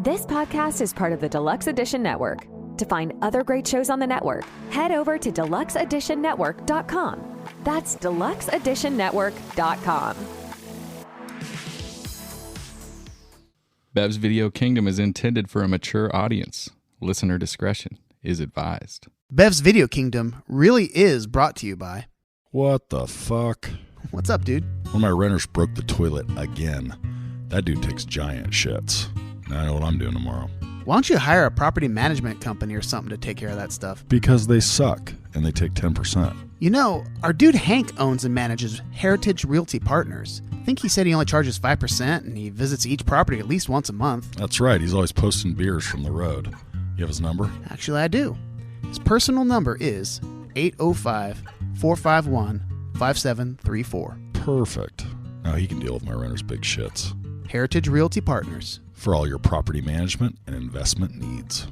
This podcast is part of the Deluxe Edition Network. To find other great shows on the network, head over to deluxeeditionnetwork.com. That's deluxeeditionnetwork.com. Bev's Video Kingdom is intended for a mature audience. Listener discretion is advised. Bev's Video Kingdom really is brought to you by... What the fuck? What's up, dude? One of my renters broke the toilet again. That dude takes giant shits. Now I know what I'm doing tomorrow. Why don't you hire a property management company or something to take care of that stuff? Because they suck, and they take 10%. You know, our dude Hank owns and manages Heritage Realty Partners. I think he said he only charges 5%, and he visits each property at least once a month. That's right. He's always posting beers from the road. You have his number? Actually, I do. His personal number is 805-451-5734. Perfect. Now he can deal with my renter's big shits. Heritage Realty Partners. For all your property management and investment needs.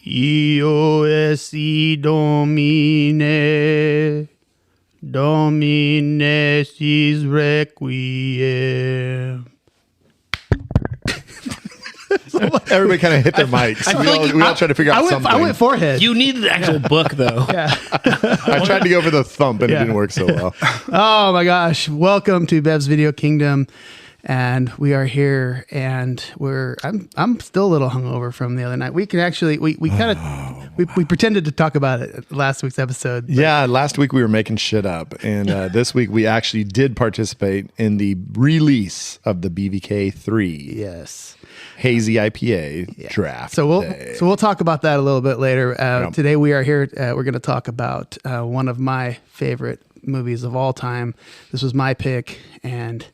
Iosi Domine, Domine sis requiem. Everybody kind of hit their mics. We all tried to figure out something. I went forehead. You need the actual book, though. Yeah. I tried to go for the thump, and it didn't work so well. Oh, my gosh. Welcome to Bev's Video Kingdom. And we are here, and I'm still a little hungover from the other night. We can actually we kind of we pretended to talk about it last week's episode. Yeah, last week we were making shit up, and this week we actually did participate in the release of the BVK 3. Yes, hazy IPA draft. So we'll talk about that a little bit later. Today we are here. We're going to talk about one of my favorite movies of all time. This was my pick, and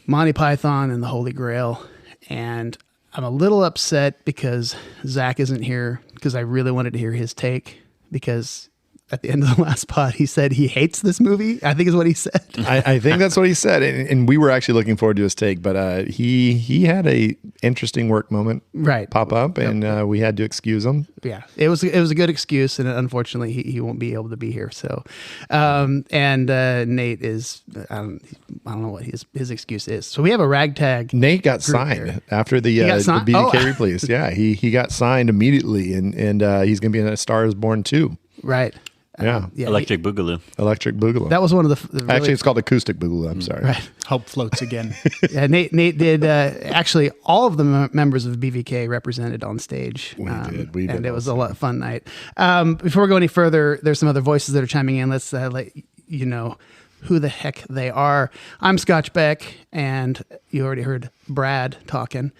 Monty Python and the Holy Grail. And I'm a little upset because Zach isn't here, because I really wanted to hear his take, because at the end of the last pod, he said he hates this movie, I think is what he said. I think that's what he said. And we were actually looking forward to his take, but he had a interesting work moment pop up, and we had to excuse him. Yeah, it was a good excuse, and unfortunately he won't be able to be here. So, and Nate is, I don't know what his excuse is. So we have a ragtag. Nate got signed after the BDK release. Yeah, he got signed immediately, and he's going to be in A Star Is Born 2. Right. Yeah. Electric Boogaloo. Electric Boogaloo. That was one of the really, actually, it's called Acoustic Boogaloo. I'm sorry. Right. Hope floats again. Yeah, Nate did actually all of the members of BVK represented on stage. We did. And it was a lot fun night. Before we go any further, there's some other voices that are chiming in. Let's let you know who the heck they are. I'm Scotch Beck, and you already heard Brad talking,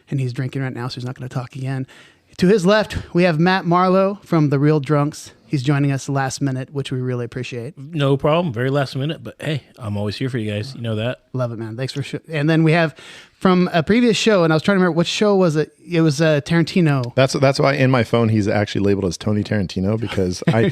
and he's drinking right now, so he's not going to talk again. To his left, we have Matt Marlowe from The Real Drunks. He's joining us last minute, which we really appreciate. No problem. Very last minute, but hey, I'm always here for you guys. You know that. Love it, man. Thanks for and then we have from a previous show, and I was trying to remember which show was it. It was Tarantino. That's why in my phone he's actually labeled as Tony Tarantino, because I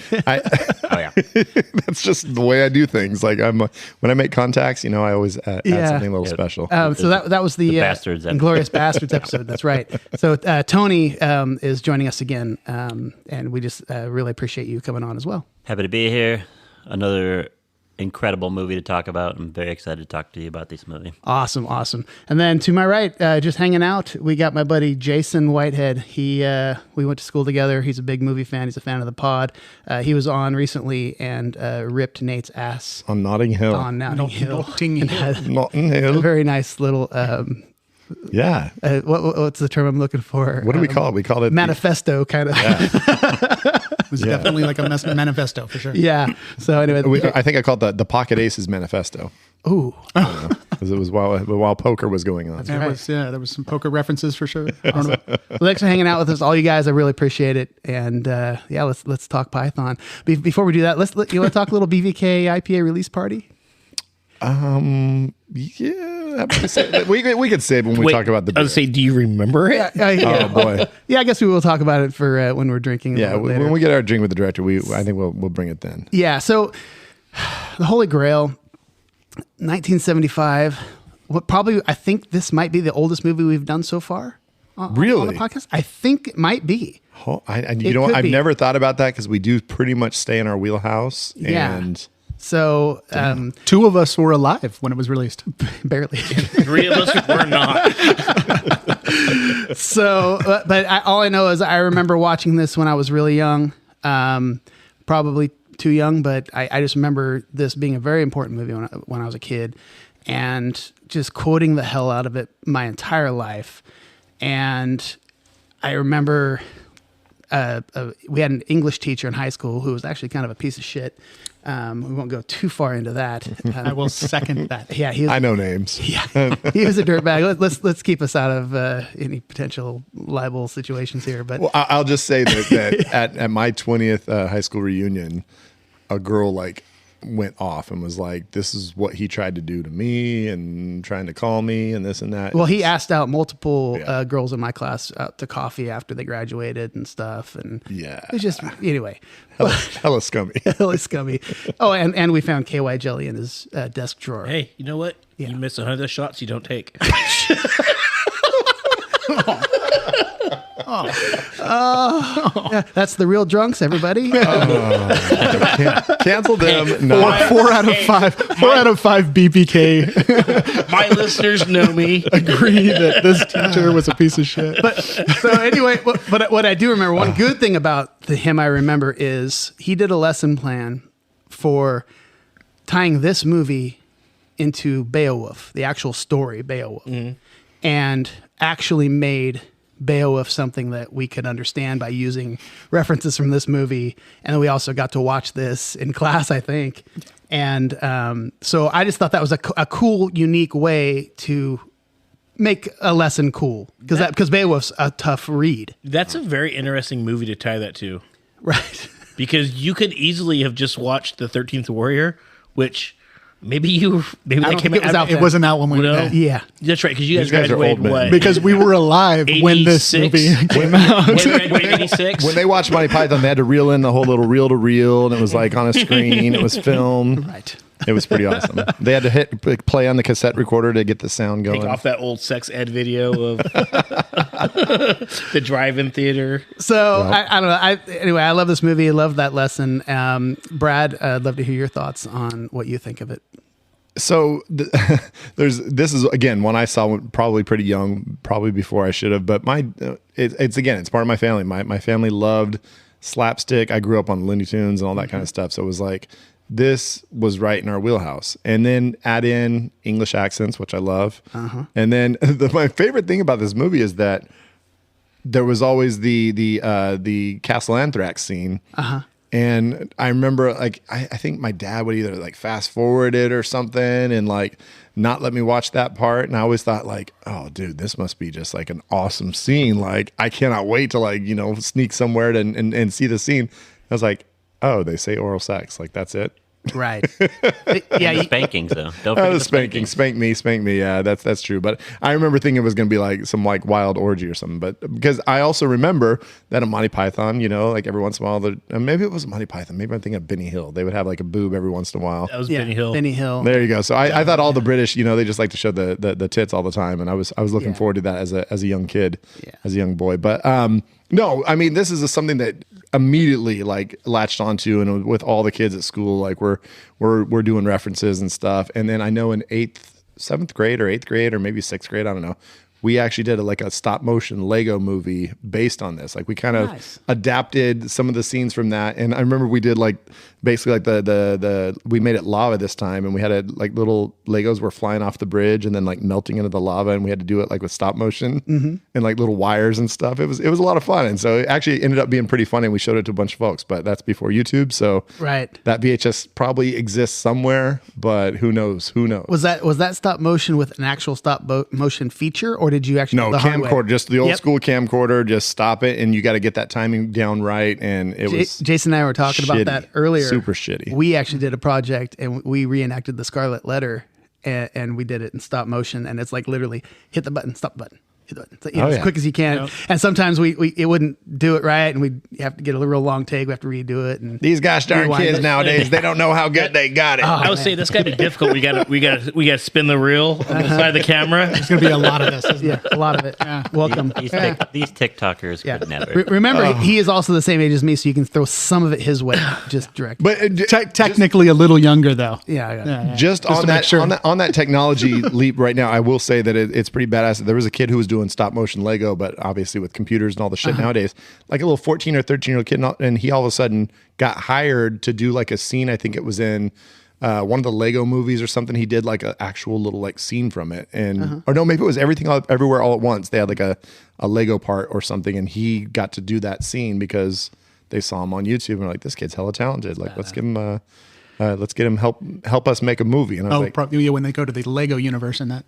that's just the way I do things. Like when I make contacts, I always add something a little special. So that was the Bastards Inglourious Bastards episode. That's right. So Tony is joining us again, and we just really appreciate you coming on as well. Happy to be here. Another incredible movie to talk about. I'm very excited to talk to you about this movie. Awesome. And then to my right, just hanging out, we got my buddy Jason Whitehead. We went to school together. He's a big movie fan. He's a fan of the pod. He was on recently and ripped Nate's ass on Notting Hill. Notting Hill. Notting Hill. A very nice little. Yeah. What's the term I'm looking for? What do we call it? We call it manifesto kind of. Yeah. It was definitely like a manifesto for sure. Yeah. So anyway, I think I called the Pocket Aces manifesto. Ooh. Because it was while poker was going on. Right. There was some poker references for sure. I don't know. Well, thanks for hanging out with us, all you guys. I really appreciate it. And let's talk Python. Before we do that, you want to talk a little BVK IPA release party? Yeah, we could save when we talk about the beer. I would say, do you remember it? Yeah. Oh boy. Yeah, I guess we will talk about it for when we're drinking. Yeah, later. when we get our drink with the director, I think we'll bring it then. Yeah. So, the Holy Grail, 1975. I think this might be the oldest movie we've done so far. Really? On the podcast, I think it might be. Oh, you know what? I've never thought about that because we do pretty much stay in our wheelhouse. Yeah. And So, 2 of us were alive when it was released. barely. 3 of us were not. So, all I know is I remember watching this when I was really young, probably too young, but I just remember this being a very important movie when I was a kid, and just quoting the hell out of it my entire life. And I remember we had an English teacher in high school who was actually kind of a piece of shit. We won't go too far into that. I will second that. Yeah, I know names. Yeah, he was a dirtbag. Let's keep us out of any potential libel situations here. But Well, I'll just say that at my 20th high school reunion, a girl went off and was like, "This is what he tried to do to me, and trying to call me, and this and that." well, he asked out multiple girls in my class out to coffee after they graduated and stuff, and Yeah. it's just anyway, hella scummy. really scummy. Oh, and we found KY jelly in his desk drawer. Hey, you know what? Yeah. You miss 100 shots you don't take. Yeah, that's the real drunks, everybody. Cancel them. Hey, No. 4 out of 5. 4 out of 5 BBK My listeners know me. agree that this teacher was a piece of shit. So anyway, but what I do remember, one good thing about him I remember is he did a lesson plan for tying this movie into Beowulf, the actual story Beowulf, and actually made Beowulf something that we could understand by using references from this movie. And then we also got to watch this in class, I think. And so I just thought that was a cool, unique way to make a lesson cool, because Beowulf's a tough read. That's a very interesting movie to tie that to. Right. Because you could easily have just watched The 13th Warrior, which maybe I that don't came think it was out It wasn't out when we No. met. Yeah. That's right, because you guys These guys are graduated old men. what? Because we were alive when this 86? movie came out. When we graduated 86? When they watched Monty Python, they had to reel in the whole little reel to reel, and it was like on a screen. It was filmed. Right. It was pretty awesome. They had to hit play on the cassette recorder to get the sound going. Take off that old sex ed video of the drive-in theater. So I don't know. Anyway, I love this movie. I love that lesson. Brad, I'd love to hear your thoughts on what you think of it. So this is again one I saw when probably pretty young, probably before I should have. But it's part of my family. My family loved slapstick. I grew up on Looney Tunes and all that kind of stuff. So it was like this was right in our wheelhouse. And then add in English accents, which I love. And then my favorite thing about this movie is that there was always the Castle Anthrax scene. And I remember, like, I think my dad would either like fast forward it or something and like not let me watch that part. And I always thought like, oh, dude, this must be just like an awesome scene. Like, I cannot wait to like, sneak somewhere and see the scene. I was like, oh, they say oral sex. Like, that's it. Right. Yeah, the spankings though. Don't forget the Spanking, spankings. spank me. Yeah, that's true. But I remember thinking it was going to be like some like wild orgy or something. But because I also remember that in Monty Python, like every once in a while, maybe it was Monty Python. Maybe I'm thinking of Benny Hill. They would have like a boob every once in a while. That was Yeah, Benny Hill. Benny Hill. There you go. So I thought all the British, they just like to show the tits all the time, and I was looking forward to that as a young kid, as a young boy. But no, I mean this is something that immediately like latched onto, and with all the kids at school, like we're doing references and stuff. And then I know in 7th grade or 8th grade or maybe 6th grade, I don't know, we actually did like a stop motion Lego movie based on this. Like we kind of adapted some of the scenes from that. And I remember we did like basically like the we made it lava this time, and we had like little Legos were flying off the bridge and then like melting into the lava, and we had to do it like with stop motion and like little wires and stuff. It was a lot of fun, and so it actually ended up being pretty funny. And we showed it to a bunch of folks, but that's before YouTube, so that VHS probably exists somewhere, but who knows? Was that stop motion with an actual stop motion feature, or did you actually the camcorder, just the old school camcorder, just stop it, and you got to get that timing down right. And it was Jason and I were talking about that earlier. Super shitty. We actually did a project and we reenacted the Scarlet Letter, and we did it in stop motion, and it's like literally hit the button, stop the button. As quick as you can. And sometimes we it wouldn't do it right, and we'd have to get a real long take. We have to redo it. And these gosh darn kids nowadays, they don't know how good they got it. I would say this got to be difficult. We got to spin the reel on the side of the camera. There's going to be a lot of this. A lot of it. Welcome. These TikTokers could never. Remember, he is also the same age as me, so you can throw some of it his way, just direct. But technically a little younger, though. Just on that technology leap right now, I will say that it's pretty badass. There was a kid who was doing stop motion Lego, but obviously with computers and all the shit nowadays, like a little 14 or 13-year-old kid, and he all of a sudden got hired to do like a scene. I think it was in one of the Lego movies or something. He did like an actual little like scene from it, and or no, maybe it was Everything Everywhere All at Once. They had like a Lego part or something, and he got to do that scene because they saw him on YouTube and were like, this kid's hella talented. Like, let's get him help us make a movie. And I was like, probably when they go to the Lego universe in that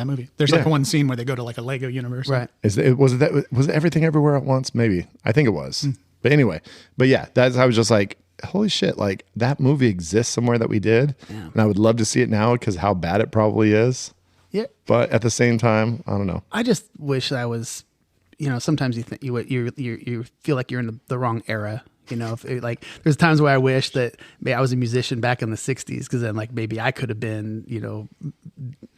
movie, there's like one scene where they go to like a Lego universe. Right. Was it Everything Everywhere at Once? Maybe. I think it was. But anyway, I was just like, holy shit, like that movie exists somewhere that we did. Yeah. And I would love to see it now because how bad it probably is. Yeah. But at the same time, I don't know. I just wish I was, sometimes you think you feel like you're in the wrong era. There's times where I wish that maybe I was a musician back in the 60s, because then like maybe I could have been,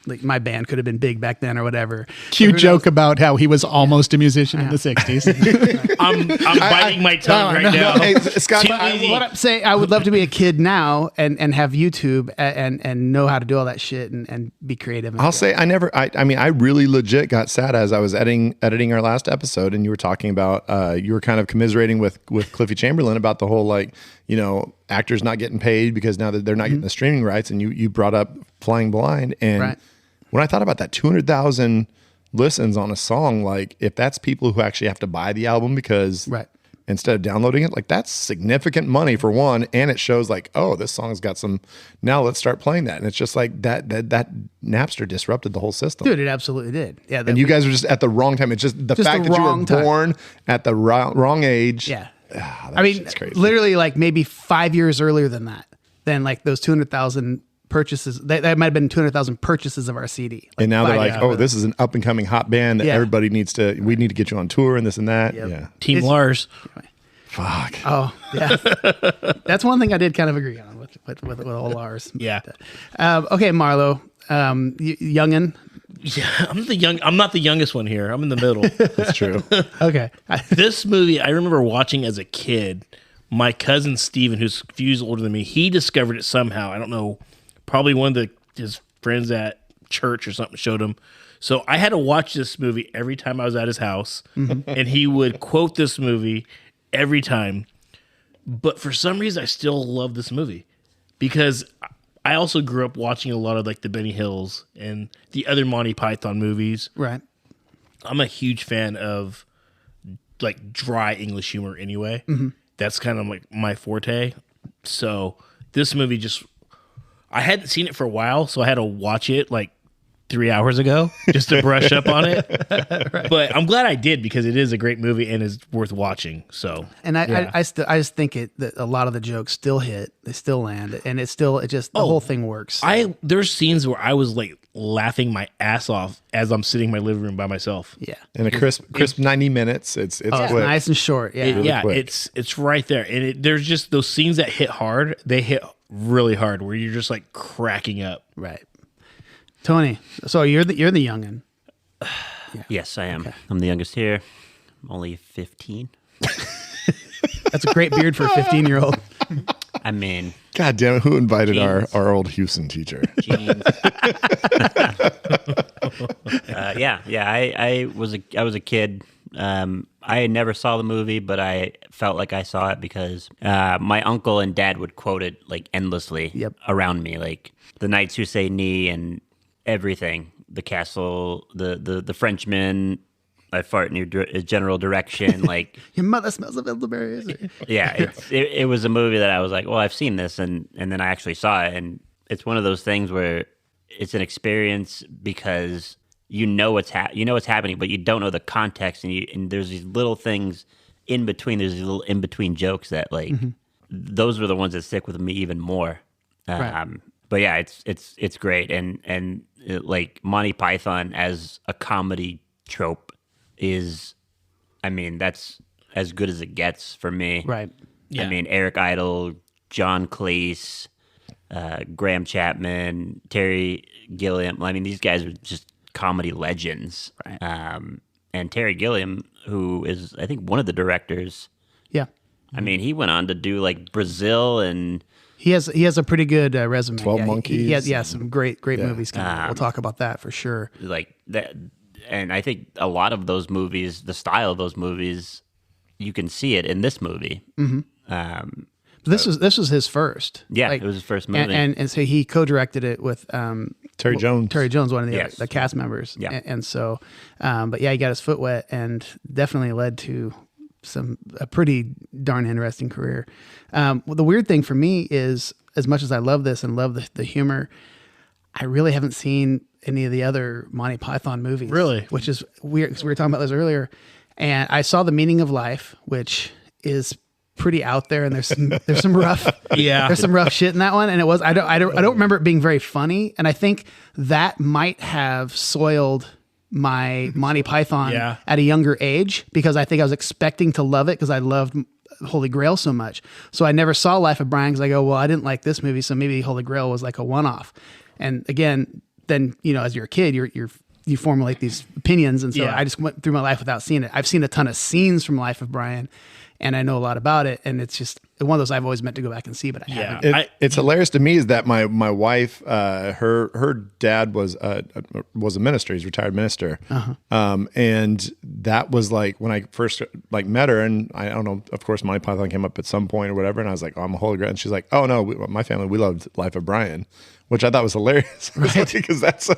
like my band could have been big back then or whatever. Cute joke about how he was almost a musician in the 60s. I'm biting my tongue right now. Hey, Scott, what I'm saying, I would love to be a kid now and have YouTube and know how to do all that shit and be creative. I'll say I really legit got sad as I was editing our last episode, and you were talking about you were kind of commiserating with Cliffy Chamberlain about the whole actors not getting paid because now that they're not getting the streaming rights, and you brought up Flying Blind, and when I thought about that 200,000 listens on a song, like if that's people who actually have to buy the album because instead of downloading it, like that's significant money for one, and it shows like, oh, this song's got some, now let's start playing that. And it's just like that Napster disrupted the whole system. Dude, it absolutely did. Yeah. And you guys were just at the wrong time. It's just the fact that you were born at the wrong age. Yeah. It's crazy. Literally like maybe 5 years earlier than that, then like those 200,000 purchases, that might have been 200,000 purchases of our CD. And now they're like, oh, this is an up and coming hot band that everybody we need to get you on tour and this and that. Yep. Yeah. Team Lars. Fuck. Oh, yeah. That's one thing I did kind of agree on with old Lars. Yeah. Okay, Marlo, youngin'. Yeah, I'm not the youngest one here. I'm in the middle. That's true. Okay. This movie I remember watching as a kid. My cousin Steven, who's a few years older than me, he discovered it somehow. I don't know. Probably one of his friends at church or something showed him. So I had to watch this movie every time I was at his house, and he would quote this movie every time. But for some reason, I still love this movie because I also grew up watching a lot of like the Benny Hills and the other Monty Python movies. Right. I'm a huge fan of like dry English humor anyway. That's kind of like my forte. So this movie I hadn't seen it for a while, so I had to watch it like 3 hours ago just to brush up on it. Right. But I'm glad I did because it is a great movie and is worth watching. So, and I just think that a lot of the jokes still hit, they still land, and the whole thing works. There's scenes where I was like laughing my ass off as I'm sitting in my living room by myself. Yeah, in a crisp 90 minutes. It's nice and short. Yeah, it's right there, and there's just those scenes that hit hard. They hit really hard where you're just like cracking up. Right. Tony, so you're the youngin'. Yeah. Yes, I am. Okay. I'm the youngest here. I'm only 15. That's a great beard for a 15-year-old. I mean, God damn it! Who invited our old Houston teacher? I was a kid. I never saw the movie, but I felt like I saw it because my uncle and dad would quote it like endlessly around me, like the knights who say knee and everything. The castle, the Frenchman. I fart in your general direction. Like Your mother smells of elderberries. yeah, it was a movie that I was like, well, I've seen this, and then I actually saw it, and it's one of those things where it's an experience because you know what's happening, but you don't know the context, and there's these little things in between. There's these little in between jokes that like those were the ones that stick with me even more. But yeah, it's great, and like Monty Python as a comedy trope is, I mean, that's as good as it gets for me. Right. Yeah. I mean, Eric Idle, John Cleese, Graham Chapman, Terry Gilliam. I mean, these guys are just comedy legends. Right. And Terry Gilliam, who is, I think, one of the directors. Yeah. I mean, he went on to do like Brazil, and He has a pretty good resume. 12 yeah, Monkeys. He has some great movies coming. We'll talk about that for sure. like that. And I think a lot of those movies, the style of those movies, you can see it in this movie. This was his first. Yeah, it was his first movie. And so he co-directed it with Terry Jones. Terry Jones, one of Yes. the cast members. Yeah. And so, but yeah, he got his foot wet and definitely led to a pretty darn interesting career. Well, the weird thing for me is, as much as I love this and love the humor, I really haven't seen any of the other Monty Python movies. Really? Which is weird because we were talking about this earlier. And I saw The Meaning of Life, which is pretty out there, and there's some rough there's some rough shit in that one. And it was I don't remember it being very funny. And I think that might have soiled my Monty Python at a younger age, because I think I was expecting to love it because I loved Holy Grail so much. So I never saw Life of Brian because I go, well, I didn't like this movie, so maybe Holy Grail was like a one-off. And again, then, you know, as you're a kid, you formulate these opinions. And so I just went through my life without seeing it. I've seen a ton of scenes from Life of Brian, and I know a lot about it. And it's just one of those I've always meant to go back and see, but I haven't. It's hilarious to me is that my wife, her dad was a minister. He's a retired minister. And that was like when I first like met her, and I don't know, of course, Monty Python came up at some point or whatever. And I was like, oh, I'm a Holy Grail. And she's like, oh no, my family, we loved Life of Brian, which I thought was hilarious because that's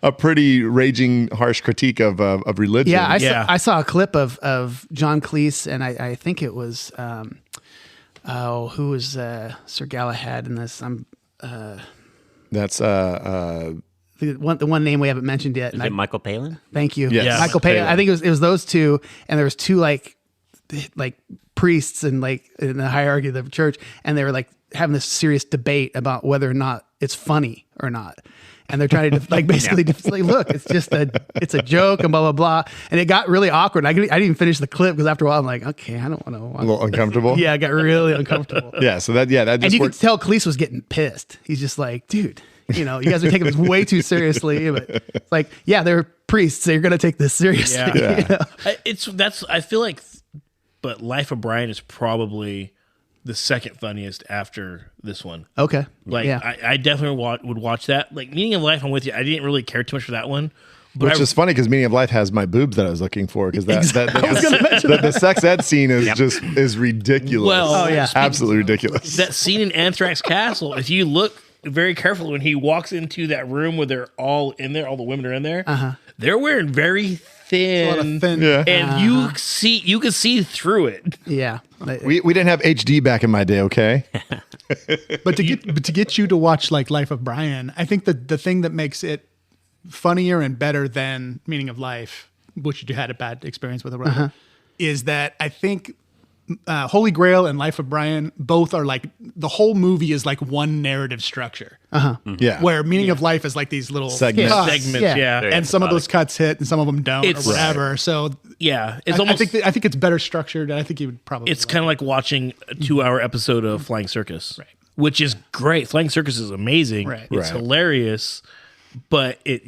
a pretty raging, harsh critique of religion. Yeah, I saw a clip of John Cleese, and I think it was who was Sir Galahad in this? That's the one name we haven't mentioned yet. Is it Michael Palin? Thank you. Yes. Michael Palin. I think it was those two, and there was two like priests and like in the hierarchy of the church, and they were like having this serious debate about whether or not it's funny or not. And they're trying to like basically like, look, it's a joke and blah, blah, blah. And it got really awkward. I didn't even finish the clip because after a while I'm like, okay, I don't want to watch. a little uncomfortable. Yeah, I got really uncomfortable. Yeah. So that just And you could worked. tell Cleese was getting pissed. He's just like, dude, you know, you guys are taking this way too seriously. But it's like, yeah, they're priests, so you're going to take this seriously. Yeah. You know? I feel like, but Life of Brian is probably the second funniest after this one. Okay. Like, yeah. I definitely would watch that. Like, Meaning of Life, I'm with you. I didn't really care too much for that one. But Which is funny because Meaning of Life has my boobs that I was looking for, because I was gonna mention the sex ed scene is is ridiculous. Well, absolutely ridiculous. that scene in Anthrax Castle, if you look very carefully when he walks into that room where they're all in there, all the women are in there, they're wearing very thin, A lot of thin. Yeah. and you can see through it. Yeah. We didn't have HD back in my day, okay? But to get you to watch like Life of Brian, I think the thing that makes it funnier and better than Meaning of Life, which you had a bad experience with, or whatever, is that I think Holy Grail and Life of Brian both are like, the whole movie is like one narrative structure. Yeah. Where Meaning of Life is like these little Segments. cuts. Segments, Yeah. yeah. Very And some of those episodic. cuts hit and some of them don't, It's- or whatever. So Yeah, it's I almost. think it's better structured. And I think you would probably. It's kind of like watching a 2-hour episode of Flying Circus, which is great. Flying Circus is amazing. Right. It's hilarious, but it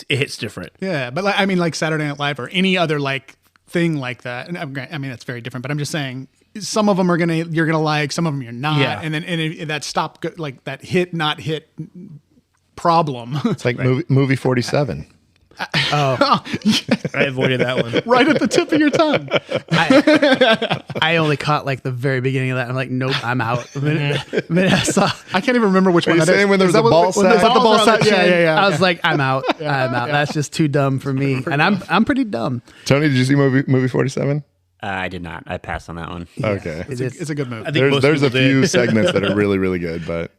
hits different. Yeah, but like, I mean, like Saturday Night Live or any other like thing like that. And I mean, that's very different. But I'm just saying, some of them you're gonna like, some of them you're not. Yeah. And then that hit not hit problem. It's like movie 47. I avoided that one. Right at the tip of your tongue. I only caught like the very beginning of that. I'm like, nope, I'm out. The minute I saw, I can't even remember which Are one you that is. saying when there Is was that a ball when sack? there's like the ball balls on sack? the Yeah, chin, yeah, yeah. I was like, I'm out. I'm out. That's just too dumb for me. And I'm pretty dumb. Tony, did you see movie 47? I did not. I passed on that one. Okay. It's a good movie. I think most There's a people few did. segments that are really, really good, but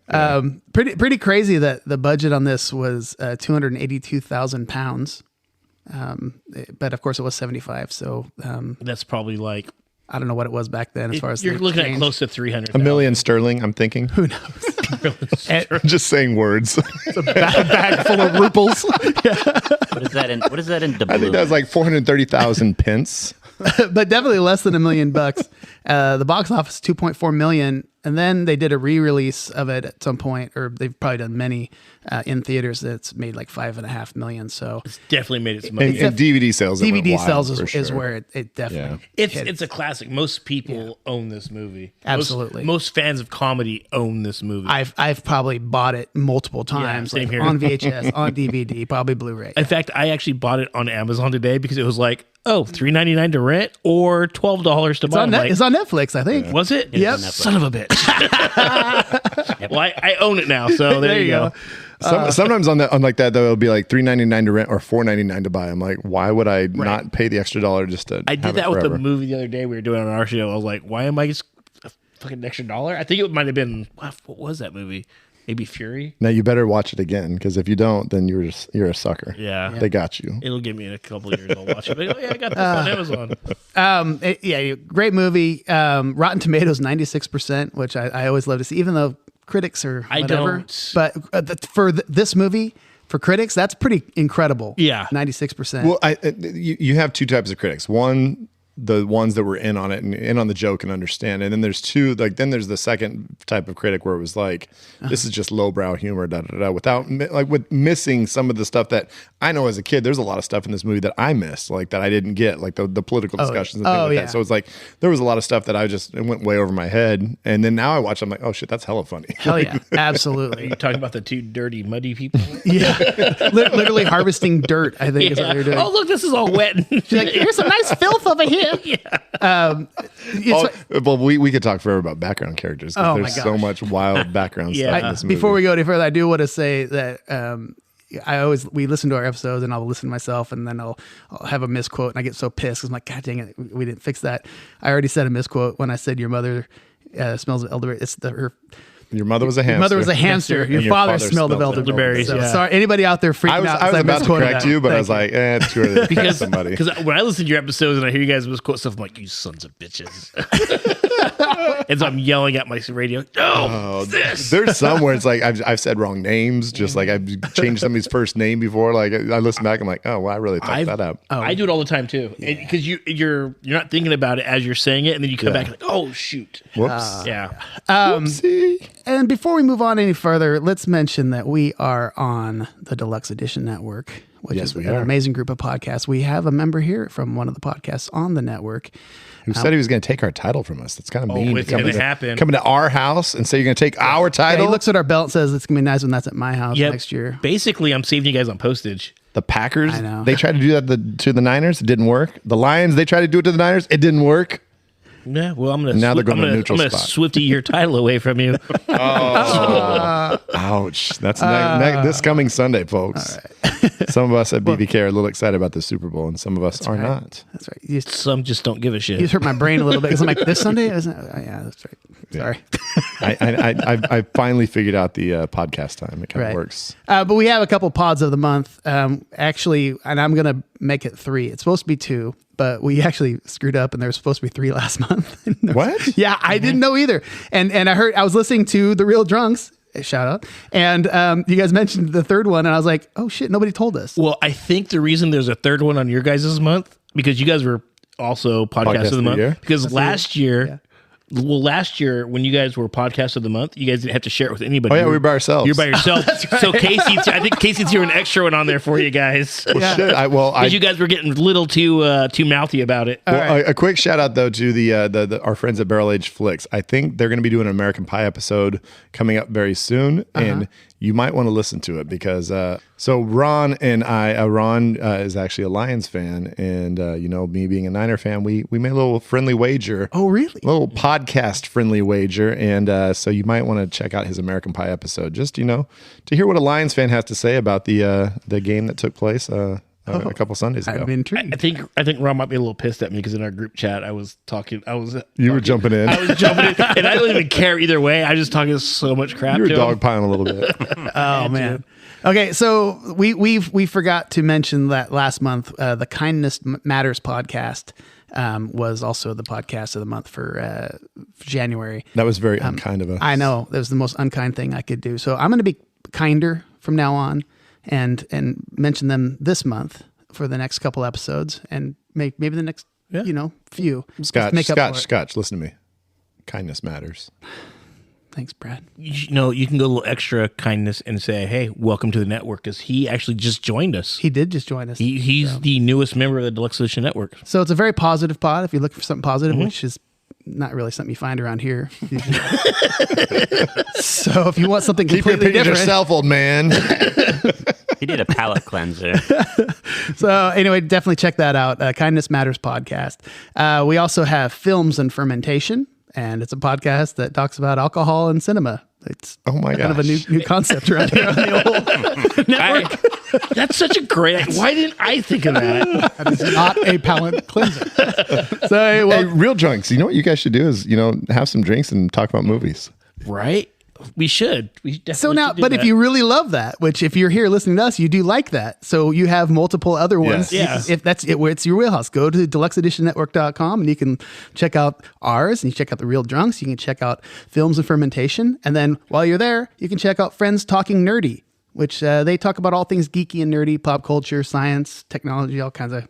Pretty crazy that the budget on this was £282,000. But of course it was 75. So That's probably like I don't know what it was back then as far as you're the looking at exchange. close to 300. $1 million sterling, I'm thinking. Who knows? Just saying words. Bag full of ruples. What is that in? What is that in I think doubloon? that was like 430,000 pence. But definitely less than $1 million. The box office 2.4 million, and then they did a re-release of it at some point, or they've probably done many in theaters. That's made like 5.5 million. So Definitely made its money. And DVD sales. it went DVD wild, sales for is sure. where it definitely. It's a classic. Most people own this movie. Absolutely. Most fans of comedy own this movie. I've probably bought it multiple times, same like here. on VHS, on DVD, probably Blu-ray. In fact, I actually bought it on Amazon today because it was like, $3.99 to rent or $12 to buy. It's on Netflix, I think. Was it? Yep. Son of a bitch. Well, I own it now, so there you go. Sometimes on like that though, it'll be like $3.99 to rent or $4.99 to buy. I'm like, why would I not pay the extra dollar just to? I have did it that with the forever? movie the other day we were doing on our show. I was like, why am I just a fucking extra dollar? I think it might have been, what was that movie? Maybe Fury? Now you better watch it again because if you don't, then you're a sucker. Yeah. They got you. It'll give me in a couple of years. I'll watch it. But, I got this on Amazon. Great movie. Rotten Tomatoes 96%, which I always love to see, even though critics are whatever. But for this movie, for critics, that's pretty incredible. Yeah. 96%. Well, you have two types of critics. One, the ones that were in on it and in on the joke and understand. And then there's two, like, then there's the second type of critic where it was like, this is just lowbrow humor, without, like, with missing some of the stuff that I know as a kid, there's a lot of stuff in this movie that I missed, like, that I didn't get, like the political discussions and things like that. So it's like, there was a lot of stuff that it went way over my head. And then now I watch, I'm like, oh shit, that's hella funny. Hell yeah. Are Absolutely. you talking about the two dirty, muddy people? Yeah. Literally harvesting dirt, I think is what they're doing. Oh, look, this is all wet. She's like, here's some nice filth over here. Well, we could talk forever about background characters because Oh my there's so gosh. much wild background stuff in this movie. Before we go any further, I do want to say that we listen to our episodes and I'll listen to myself and then I'll have a misquote and I get so pissed because I'm like, God dang it, we didn't fix that. I already said a misquote when I said your mother smells of elderberry. Your mother was a hamster. Your mother was a hamster. Your father smelled of elderberries. So, sorry, anybody out there freaking out. I was about to correct you, but I was Thank like, it's too early to correct somebody. Because when I listen to your episodes and I hear you guys misquote stuff, I'm like, you sons of bitches. And so I'm yelling at my radio, There's some where it's like I've said wrong names, just like I've changed somebody's first name before. Like I listen back, I'm like, oh, well, I really fucked that up. I do it all the time too, because you're not thinking about it as you're saying it, and then you come back and like, oh shoot, Whoops. yeah. Whoopsie. And before we move on any further, let's mention that we are on the Deluxe Edition Network, which is an amazing group of podcasts. We have a member here from one of the podcasts on the network. Who said he was going to take our title from us? That's kind of mean. It's going to happen. Coming to our house and say you're going to take our Yeah, title. he looks at our belt and says it's going to be nice when that's at my house next year. Basically, I'm saving you guys on postage. The Packers, I know. they tried to do that to the Niners. It didn't work. The Lions, they tried to do it to the Niners. It didn't work. Yeah, well, I'm gonna. Now they're going to neutral I'm gonna spot. Swifty your title away from you. Ouch. That's this coming Sunday, folks. Some of us at BBK are a little excited about the Super Bowl, and some of us are not. That's right. You Some just don't give a you shit. just hurt my brain a little bit because I'm like, this Sunday? Isn't it? Oh, yeah, that's right. Sorry. I finally figured out the podcast time. It kind of Right. works. But we have a couple pods of the month. Actually, and I'm going to make it 3. It's supposed to be 2, but we actually screwed up and there was supposed to be 3 last month. What? Yeah, I didn't know either. And I was listening to The Real Drunks, shout out, and you guys mentioned the third one and I was like, oh shit, nobody told us. Well, I think the reason there's a third one on your guys' month because you guys were also podcast of the month. year? Because last year. Well, last year when you guys were podcast of the month, you guys didn't have to share it with anybody. Oh yeah, we were by ourselves. You're by yourself. So Casey, I think Casey threw an extra one on there for you guys. Well, shit. Because you guys were getting a little too mouthy about it. A quick shout out though to the our friends at Barrel Age Flicks. I think they're going to be doing an American Pie episode coming up very soon, and you might want to listen to it because so Ron and I, Ron is actually a Lions fan, and me being a Niner fan, we made a little friendly wager. Oh, really? A little podcast friendly wager, and so you might want to check out his American Pie episode, just to hear what a Lions fan has to say about the game that took place a couple Sundays ago. I'm intrigued. I think Ron might be a little pissed at me because in our group chat I was talking. You were jumping in. I was jumping in, and I don't even care either way. I was just talking so much crap. You were to him. dogpiling a little bit. Oh man. Okay, so we forgot to mention that last month the Kindness Matters podcast was also the podcast of the month for January. That was very unkind of us. I know that was the most unkind thing I could do. So I'm going to be kinder from now on and mention them this month for the next couple episodes and maybe the next few. Scotch, Make up for it. Scotch. Listen to me. Kindness matters. Thanks, Brad. You can go a little extra kindness and say, "Hey, welcome to the network," because he actually just joined us. He did just join us. He's the newest member of the Deluxe Edition Network. So it's a very positive pod. If you're looking for something positive, which is not really something you find around here. So if you want something Keep your completely opinion to different, yourself, old man. He did a palate cleanser. So anyway, definitely check that out. Kindness Matters podcast. We also have Films and Fermentation, and it's a podcast that talks about alcohol and cinema. It's kind of a new concept around here on the old network. That's such a great. Why didn't I think of that? That is not a palate cleanser. So Hey, real drunks. You know what you guys should do is have some drinks and talk about movies. Right? We should. We definitely So now, should do but that. if you really love that, which if you're here listening to us, you do like that. So you have multiple other ones. Yes. If that's it, where it's your wheelhouse, go to deluxeeditionnetwork.com and you can check out ours and you check out the Real Drunks. You can check out Films and Fermentation. And then while you're there, you can check out Friends Talking Nerdy, which they talk about all things geeky and nerdy, pop culture, science, technology, all kinds of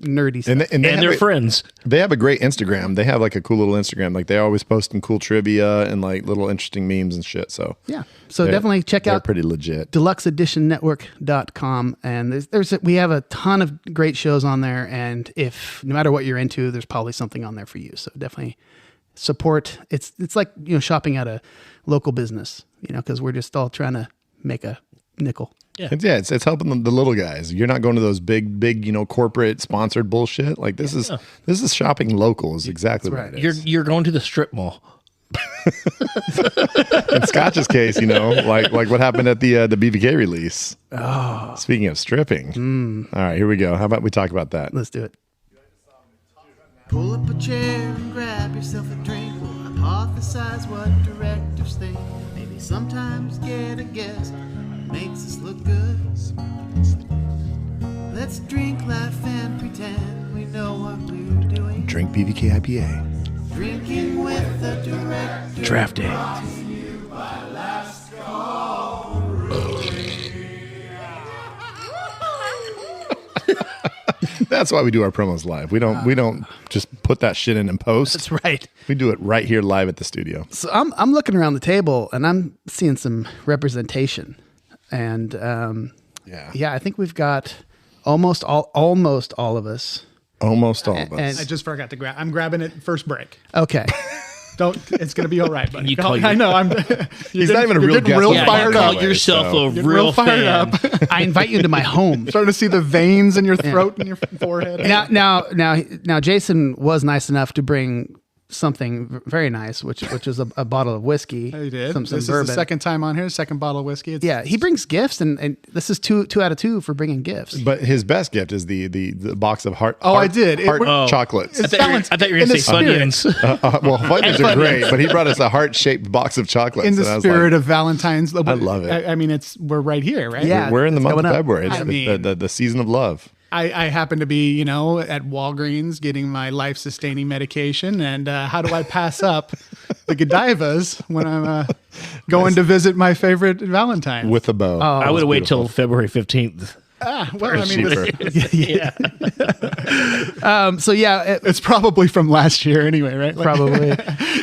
nerdy stuff. And they're friends. They have a great Instagram. They have like a cool little Instagram. Like they always posting cool trivia and like little interesting memes and shit. So Yeah. So definitely check they're out pretty legit. DeluxeEditionNetwork.com. And we have a ton of great shows on there. And if no matter what you're into, there's probably something on there for you. So definitely support. It's like, shopping at a local business, because we're just all trying to make a nickel. It's helping the little guys. You're not going to those big corporate sponsored bullshit. Like this is shopping local is exactly what it is. You're going to the strip mall. In Scotch's case, like what happened at the BVK release. Oh. Speaking of stripping. All right, here we go. How about we talk about that? Let's do it. Pull up a chair and grab yourself a drink. We'll hypothesize what directors think. Maybe sometimes get a guess. Makes us look good. Let's drink, laugh, and pretend we know what we're doing. Drink BVK IPA. Drinking with the director. Draft day. That's why we do our promos live. We don't just put that shit in post. That's right. We do it right here live at the studio. So I'm looking around the table and I'm seeing some representation. And I think we've got almost all of us. Almost all of us. And I just forgot to grab. I'm grabbing it first break. Okay. It's going to be all right, buddy. I know. He's not even a real guest. Real Yeah, fired you up. call yourself a Getting real fired fan. up. I invite you into my home. Starting to see the veins in your throat and your forehead. Now, Jason was nice enough to bring something very nice, which is a bottle of whiskey. He did. Some This bourbon. is the second time on here. Second bottle of whiskey. Yeah, he brings gifts, and this is two out of two for bringing gifts. But his best gift is the box of heart. Oh, I did. Heart chocolates. I thought you were going to say Funyuns. Well, Funyuns are great, but he brought us a heart-shaped box of chocolates. in the and I was spirit like, of Valentine's. I love it. I mean, we're right here, right? Yeah. we're in the it's month of going up. February. It's I mean- the season of love. I happen to be, at Walgreens getting my life-sustaining medication, and how do I pass up the Godivas when I'm going to visit my favorite Valentine? With a bow. I would wait till February 15th. Well, I mean, Cheaper. it's probably from last year anyway, right? Like- Probably.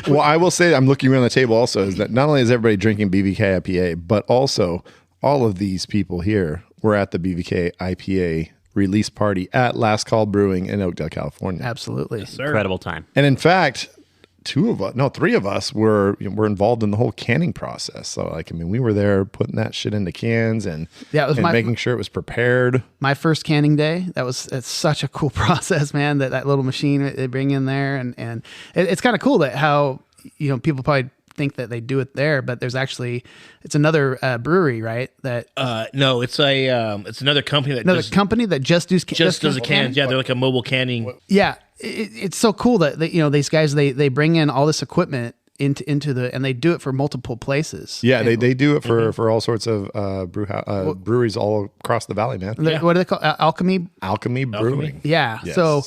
Well, I will say, I'm looking around the table also, is that not only is everybody drinking BVK IPA, but also all of these people here were at the BVK IPA release party at Last Call Brewing in Oakdale, California. Absolutely. Incredible time. And in fact, three of us were involved in the whole canning process. So like, I mean, we were there putting that shit into cans and making sure it was prepared. My first canning day. It's such a cool process, man. That little machine they bring in there, and it's kind of cool that how people probably think that they do it there, but there's actually it's another brewery, right? That no, it's it's another company that just does a can. Yeah, they're like a mobile canning. Yeah, it's so cool that these guys they bring in all this equipment into the and they do it for multiple places. Yeah, they do it for all sorts of breweries all across the valley, man. What do they call Alchemy Brewing? Yeah, yes. So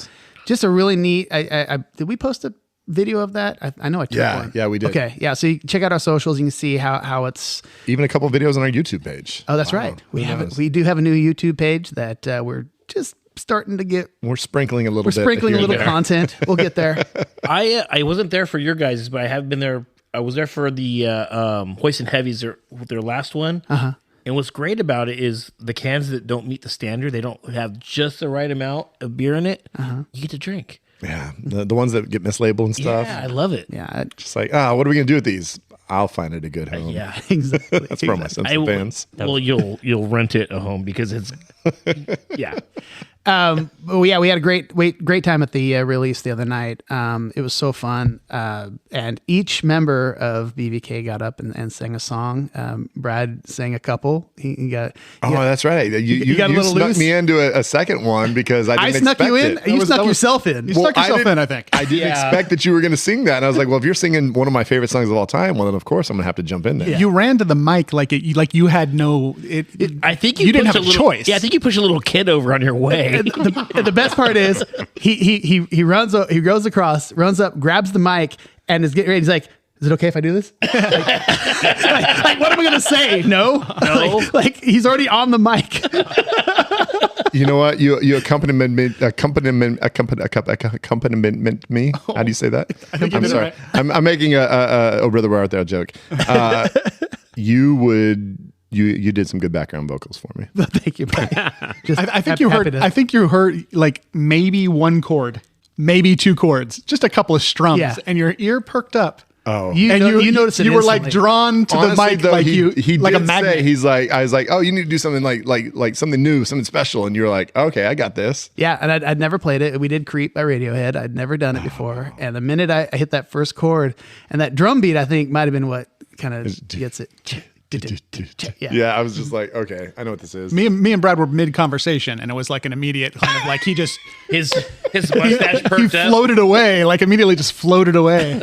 just a really neat. I did we post a video of that? I know I took one. Yeah, we did. Okay, yeah. So you check out our socials. You can see how it's even a couple of videos on our YouTube page. Oh, that's right. We do have a new YouTube page that we're just starting to get. We're sprinkling a little. We're sprinkling a little content. We'll get there. I wasn't there for your guys', but I have been there. I was there for the Hoist and Heavies, their last one. Uh-huh. And what's great about it is the cans that don't meet the standard, they don't have just the right amount of beer in it. Uh-huh. You get to drink. Yeah, the ones that get mislabeled and stuff. Yeah, I love it. Yeah, just like, what are we gonna do with these? I'll find it a good home. Yeah, exactly. That's from my Simpson fans. Well, you'll rent it a home because it's yeah. We had a great time at the release the other night. It was so fun. And each member of BVK got up and sang a song. Brad sang a couple. He got. That's right. You got a little snuck loose. Me into a second one because I didn't snuck you in. You snuck yourself in. You snuck yourself in. I think I didn't expect that you were going to sing that, and I was like, well, if you're singing one of my favorite songs of all time, well, then of course I'm going to have to jump in there. Yeah. You ran to the mic like you had no. I think you didn't have a choice. Yeah, I think you pushed a little kid over on your way. And the best part is he runs across, runs up, grabs the mic, and is getting ready. He's like, "Is it okay if I do this?" like, what am I gonna say? No. Like he's already on the mic. You know what? You accompaniment me. How do you say that? I'm sorry. Right. I'm making a Brother Where Art Thou joke. You did some good background vocals for me. Thank you, buddy. I think you heard like maybe one chord, maybe two chords, just a couple of strums, and your ear perked up. Oh, you noticed it. You were like drawn to Honestly, the mic, though, like he like did a magnet. I was like, oh, you need to do something like something new, something special, and you're like, okay, I got this. Yeah, and I'd never played it. We did "Creep" by Radiohead. I'd never done it before, and the minute I hit that first chord and that drum beat, I think might have been what kind of gets it. Yeah, I was just like, okay, I know what this is. Me and Brad were mid conversation, and it was like an immediate kind of like he just his mustache perked he up. Floated away, like immediately just floated away.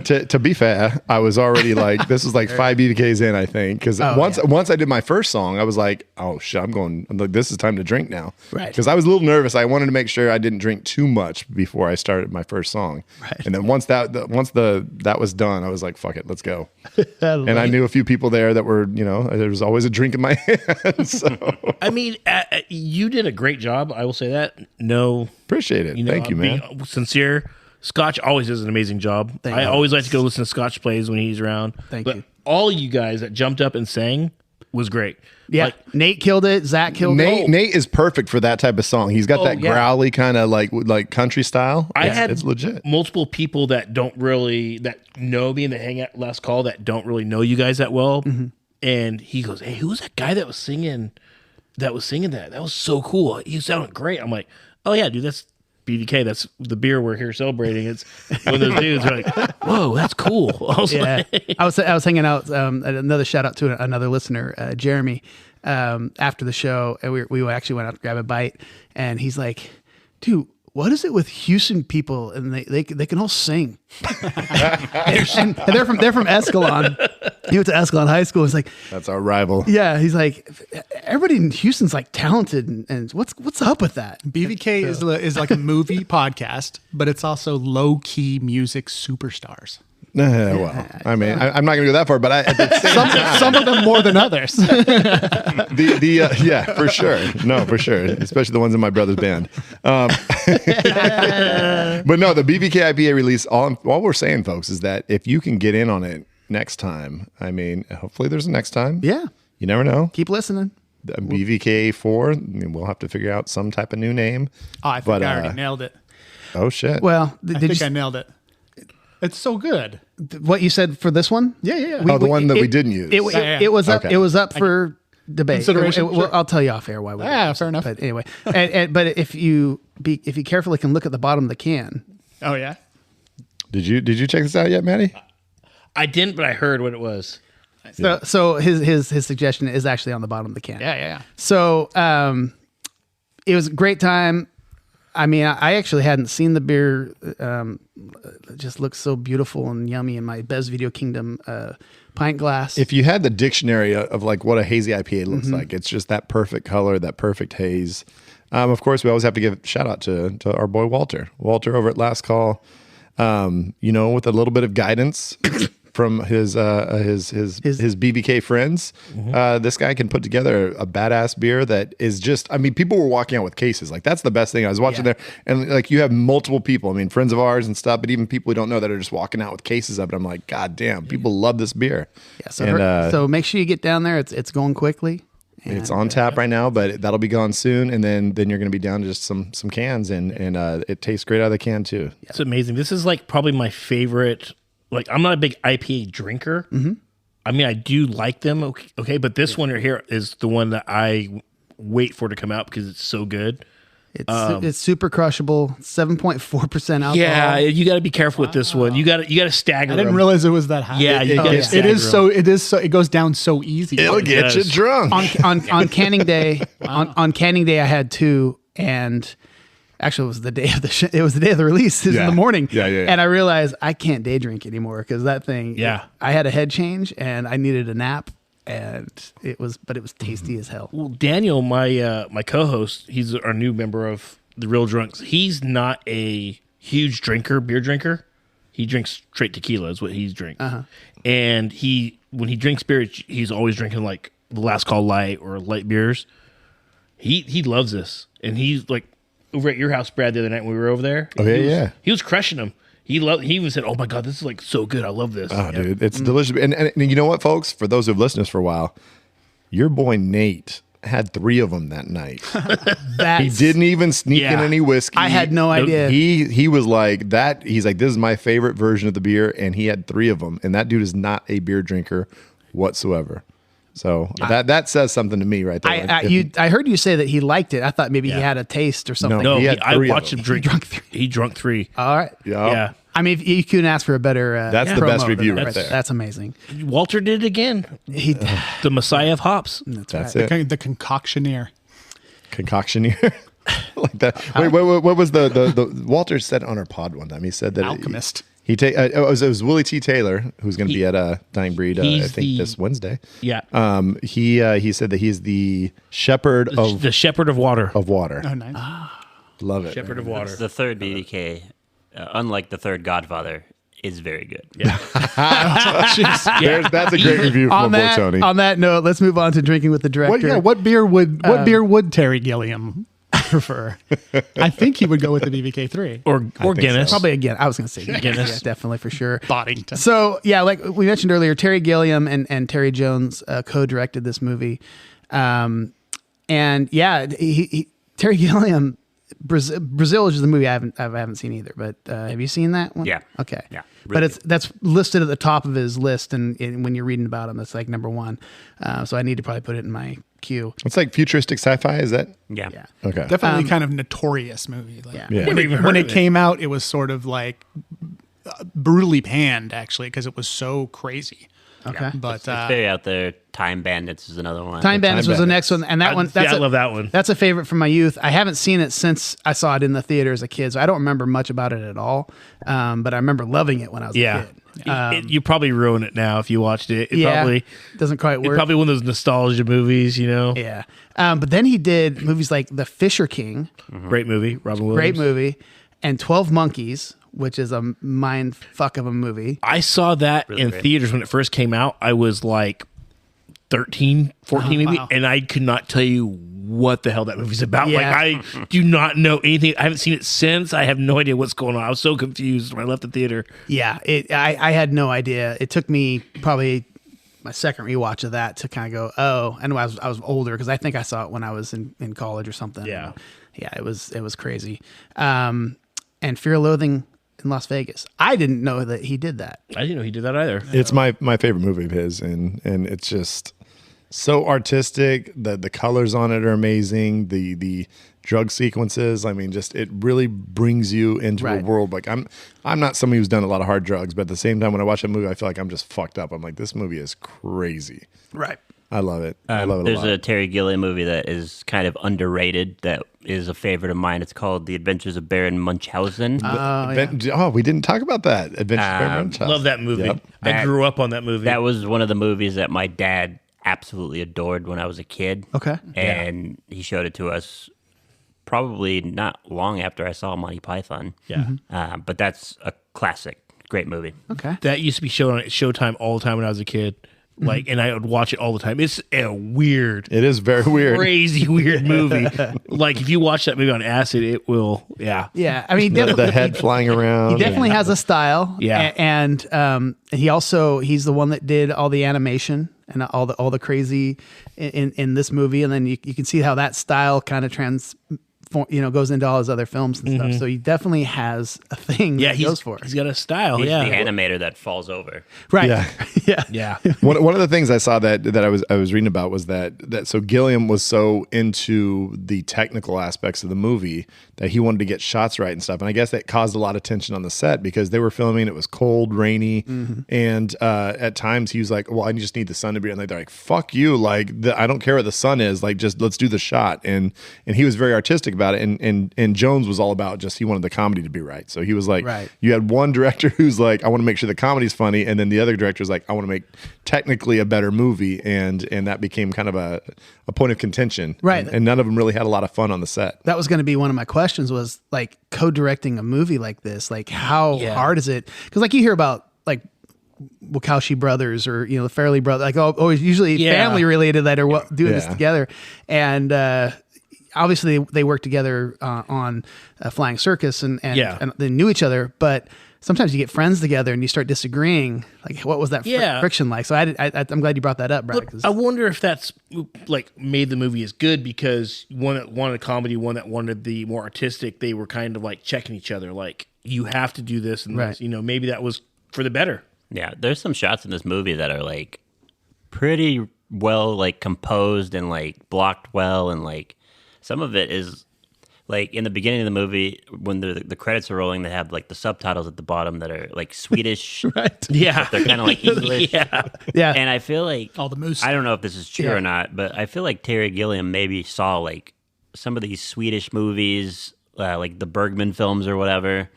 To be fair, I was already like, this was like 5 BDKs in, I think, because once I did my first song, I was like, oh shit, I'm like, this is time to drink now, right? Because I was a little nervous. I wanted to make sure I didn't drink too much before I started my first song, right? And then once that was done, I was like, fuck it, let's go. And I knew a few people there that were, there was always a drink in my hand. So I mean, you did a great job. I will say that. No, appreciate it. Thank you, man. Being sincere. Scotch always does an amazing job. I always like to go listen to Scotch plays when he's around. Thank you. All you guys that jumped up and sang was great. Yeah, Nate killed it. Zach killed it. Nate is perfect for that type of song. He's got that growly kind of like country style. It's legit. Multiple people that that know me and that hang out last call that don't really know you guys that well. Mm-hmm. And he goes, "Hey, who was that guy that was singing? That was so cool. He sounded great." I'm like, "Oh yeah, dude, that's BDK. That's the beer we're here celebrating." It's one of those dudes are like, "Whoa, that's cool." I was hanging out. Another shout out to another listener, Jeremy, after the show, and we actually went out to grab a bite, and he's like, "Dude, what is it with Houston people and they can all sing?" and they're from Escalon. He went to Escalon High School. He's like, that's our rival. Yeah, he's like, everybody in Houston's like talented, and what's up with that? BVK is like a movie podcast, but it's also low key music superstars. Well, I mean, I'm not going to go that far, but at the same time, some of them more than others. Yeah, for sure. No, for sure. Especially the ones in my brother's band. But no, the BVK IPA release, all we're saying, folks, is that if you can get in on it next time, I mean, hopefully there's a next time. Yeah. You never know. Keep listening. BVK4, we'll have to figure out some type of new name. Oh, I think I already nailed it. Oh, shit. Well, I think I nailed it. It's so good. What you said for this one? Yeah. The one that we didn't use. It was up. Okay. It was up for debate. Consideration, Well, sure. I'll tell you off air why. Fair enough. But anyway, but if you carefully can look at the bottom of the can. Oh yeah. Did you check this out yet, Maddie? I didn't, but I heard what it was. So his suggestion is actually on the bottom of the can. Yeah. So it was a great time. I mean, I actually hadn't seen the beer. It just looks so beautiful and yummy in my Bev's Video Kingdom pint glass. If you had the dictionary of like what a hazy IPA looks like, it's just that perfect color, that perfect haze. Of course, we always have to give a shout out to our boy Walter over at Last Call. With a little bit of guidance from his BBK friends, this guy can put together a badass beer that is just, I mean, people were walking out with cases. Like, that's the best thing. I was watching there, and like, you have multiple people, I mean, friends of ours and stuff, but even people we don't know that are just walking out with cases of it. I'm like, God damn, people love this beer. Yeah, so make sure you get down there. It's going quickly. It's on tap right now, but that'll be gone soon, and then you're going to be down to just some cans, and it tastes great out of the can too. It's amazing. This is like probably my favorite. Like, I'm not a big IPA drinker. I mean, I do like them, okay, but this one right here is the one that I wait for to come out because it's so good. It's super crushable, 7.4% alcohol. Yeah, you got to be careful with this one. You got to stagger. I didn't them. realize it was that high. Yeah, you gotta stagger it is so it goes down so easy. It'll get you drunk. On canning day, on canning day, I had 2, and actually it was the day of it was the day of the release. It was in the morning. Yeah. And I realized I can't day drink anymore because that thing. Yeah. I had a head change and I needed a nap, and it was tasty as hell. Well, Daniel, my co-host, he's our new member of the Real Drunks. He's not a huge beer drinker. He drinks straight tequila is what he's drinking. And when he drinks beer, he's always drinking like the Last Call Light or light beers. He loves this, and he's like over at your house, Brad, the other night when we were over there. He was crushing them. He even said, "Oh my god, this is like so good. I love this." Oh, dude, it's delicious. And you know what, folks? For those who've listened to us for a while, your boy Nate had 3 of them that night. He didn't even sneak in any whiskey. I had no idea. He was like that. He's like, this is my favorite version of the beer, and he had 3 of them. And that dude is not a beer drinker whatsoever. So that says something to me right there. I heard you say that he liked it. I thought maybe he had a taste or something. No, he had I 3 of watched them. him drink. He drunk 3. All right. Yeah. I mean, if you couldn't ask for a better. That's the promo best than review that. right there. That's amazing. Walter did it again. He The Messiah of hops. That's right. it. The concoctioneer. Concoctioneer. Like that. Wait, what was the Walter said on our pod one time? He said that Alchemist. it was Willie T. Taylor who's going to be at Dying Breed. I think this Wednesday. Yeah. He said that he's the shepherd of The shepherd of water. water. Oh, nice. Love it. Shepherd of water. The third BBK, unlike the third Godfather, is very good. Yeah. That's a great review from my boy Tony. On that note, let's move on to drinking with the director. What beer would Terry Gilliam prefer? I think he would go with the BBK 3 Or Guinness. Probably again. I was going to say Guinness. Yeah, definitely for sure. Boddington. So yeah, like we mentioned earlier, Terry Gilliam and Terry Jones co-directed this movie, and yeah, Terry Gilliam. Brazil is the movie I haven't seen either, but have you seen that one? Yeah. Okay. Yeah. Really but that's listed at the top of his list, and when you're reading about him, it's like number 1. So I need to probably put it in my queue. It's like futuristic sci-fi. Is that? Yeah. Okay. Definitely kind of notorious movie. Like, Yeah. When it came out, it was sort of like brutally panned, actually, because it was so crazy. Okay. But It's very out there. Time Bandits is another one. Time Bandits was the next one, and that one. I love that one. That's a favorite from my youth. I haven't seen it since I saw it in the theater as a kid, so I don't remember much about it at all. But I remember loving it when I was a kid. You probably ruin it now if you watched it. It probably doesn't quite work. It's probably one of those nostalgia movies, you know? Yeah. But then he did movies like The Fisher King. Great movie. Robin Williams. Great movie. And 12 Monkeys, which is a mind fuck of a movie. I saw that in theaters when it first came out. I was like 13, 14 maybe, and I could not tell you what the hell that movie's about. Yeah. Like, I do not know anything. I haven't seen it since. I have no idea what's going on. I was so confused when I left the theater. Yeah, I had no idea. It took me probably my second rewatch of that to kind of go, oh, and I was older because I think I saw it when I was in college or something. Yeah. Yeah, it was crazy. And Fear and Loathing in Las Vegas. I didn't know that he did that. I didn't know he did that either. It's my favorite movie of his, and it's just so artistic. The colors on it are amazing. The drug sequences, I mean, just it really brings you into a world. Like I'm not somebody who's done a lot of hard drugs, but at the same time, when I watch that movie, I feel like I'm just fucked up. I'm like, this movie is crazy. Right. I love it. I love it. There's a lot. a Terry Gilliam movie that is kind of underrated that is a favorite of mine. It's called The Adventures of Baron Munchausen. We didn't talk about that. Adventures of Baron Munchausen. Love that movie. Yep. I grew up on that movie. That was one of the movies that my dad absolutely adored when I was a kid. Okay. And he showed it to us probably not long after I saw Monty Python. Yeah. But that's a classic. Great movie. Okay. That used to be shown on Showtime all the time when I was a kid. Like, and I would watch it all the time. It's a weird, It is very weird. crazy, weird movie. Like, if you watch that movie on acid, it will, yeah. Yeah. I mean, The head flying around. he definitely has a style. Yeah. And he's the one that did all the animation and all the crazy in this movie. And then you can see how that style kind of goes into all his other films and stuff. So he definitely has a thing that he goes for. He's got a style, He's yeah. the animator that falls over. Right. Yeah. Yeah. Yeah. One of the things I saw that I was reading about was that so Gilliam was so into the technical aspects of the movie that he wanted to get shots right and stuff. And I guess that caused a lot of tension on the set because they were filming. It was cold, rainy, and at times he was like, "Well, I just need the sun to be." And they're like, "Fuck you! Like I don't care what the sun is. Like just let's do the shot." And he was very artistic about it. And Jones was all about just he wanted the comedy to be right. So he was like, you had one director who's like, "I want to make sure the comedy's funny," and then the other director's like, "I want to make technically a better movie," and that became kind of a point of contention. Right. And none of them really had a lot of fun on the set. That was going to be one of my questions was like co-directing a movie like this. Like how hard is it? Because like you hear about like Wachowski brothers or, the Farrelly brothers, like always usually family related that are doing this together. And, obviously they worked together on Flying Circus and they knew each other, but sometimes you get friends together and you start disagreeing. Like, what was that friction like? So I'm glad you brought that up, Brad. I wonder if that's like made the movie as good because one that wanted comedy, one that wanted the more artistic. They were kind of like checking each other. Like, you have to do this and this. Maybe that was for the better. Yeah, there's some shots in this movie that are like pretty well like composed and like blocked well, and like some of it is like in the beginning of the movie when the credits are rolling, they have like the subtitles at the bottom that are like Swedish. Right. Yeah. They're kind of like English. Yeah. And I feel like All the moose. I don't know if this is true or not, but I feel like Terry Gilliam maybe saw like some of these Swedish movies, like the Bergman films or whatever,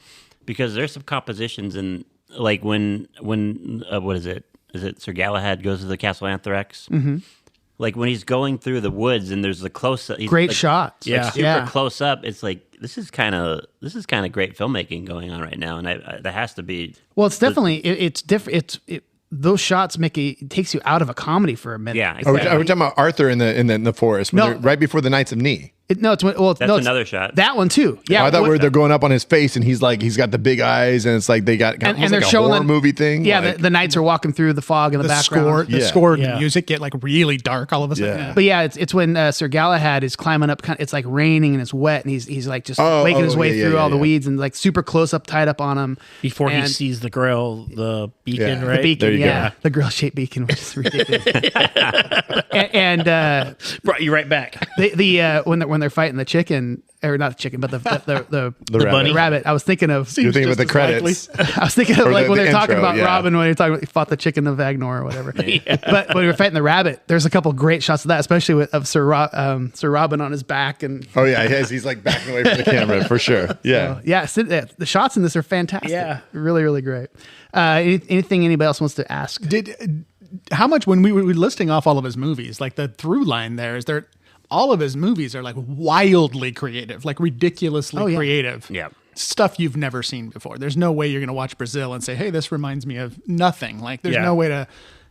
because there's some compositions in like when what is it? Is it Sir Galahad goes to the Castle Anthrax? Mm-hmm. Like when he's going through the woods and there's the close up, great shots. Like super close up. It's like this is kind of great filmmaking going on right now, and that has to be. Well, it's definitely it's different. Those shots it takes you out of a comedy for a minute. Yeah, exactly. Are we talking about Arthur in the forest? Right before the Knights of Ni. That's another shot. That one too. Yeah, I thought they're going up on his face, and he's got the big eyes, and it's like they got and like they're a showing horror movie thing. Yeah, like, the knights are walking through the fog in the background. The score and the music get like really dark all of a sudden. Yeah. But yeah, it's when Sir Galahad is climbing up. It's like raining and it's wet, and he's like just waking his way through all the weeds and like super close up, tied up on him before he sees the Grail, the beacon, right? The beacon, there you go. The grill-shaped beacon, which is ridiculous. and brought you right back. When they're fighting the chicken. Or not the chicken, but the bunny. rabbit. I was thinking of. You're thinking about the credits. I was thinking of Or like when the they're talking intro, about Robin, when they're talking about he fought the chicken of Vagnor or whatever. But when we were fighting the rabbit, there's a couple great shots of that, especially of Sir Robin on his back and. Oh yeah, he's like backing away from the camera for sure. Yeah, the shots in this are fantastic. Yeah, really, really great. Anything anybody else wants to ask? How much when we were listing off all of his movies, like the through line there is there. All of his movies are like wildly creative, like ridiculously creative. Yeah. Stuff you've never seen before. There's no way you're going to watch Brazil and say, hey, this reminds me of nothing. Like there's no way to.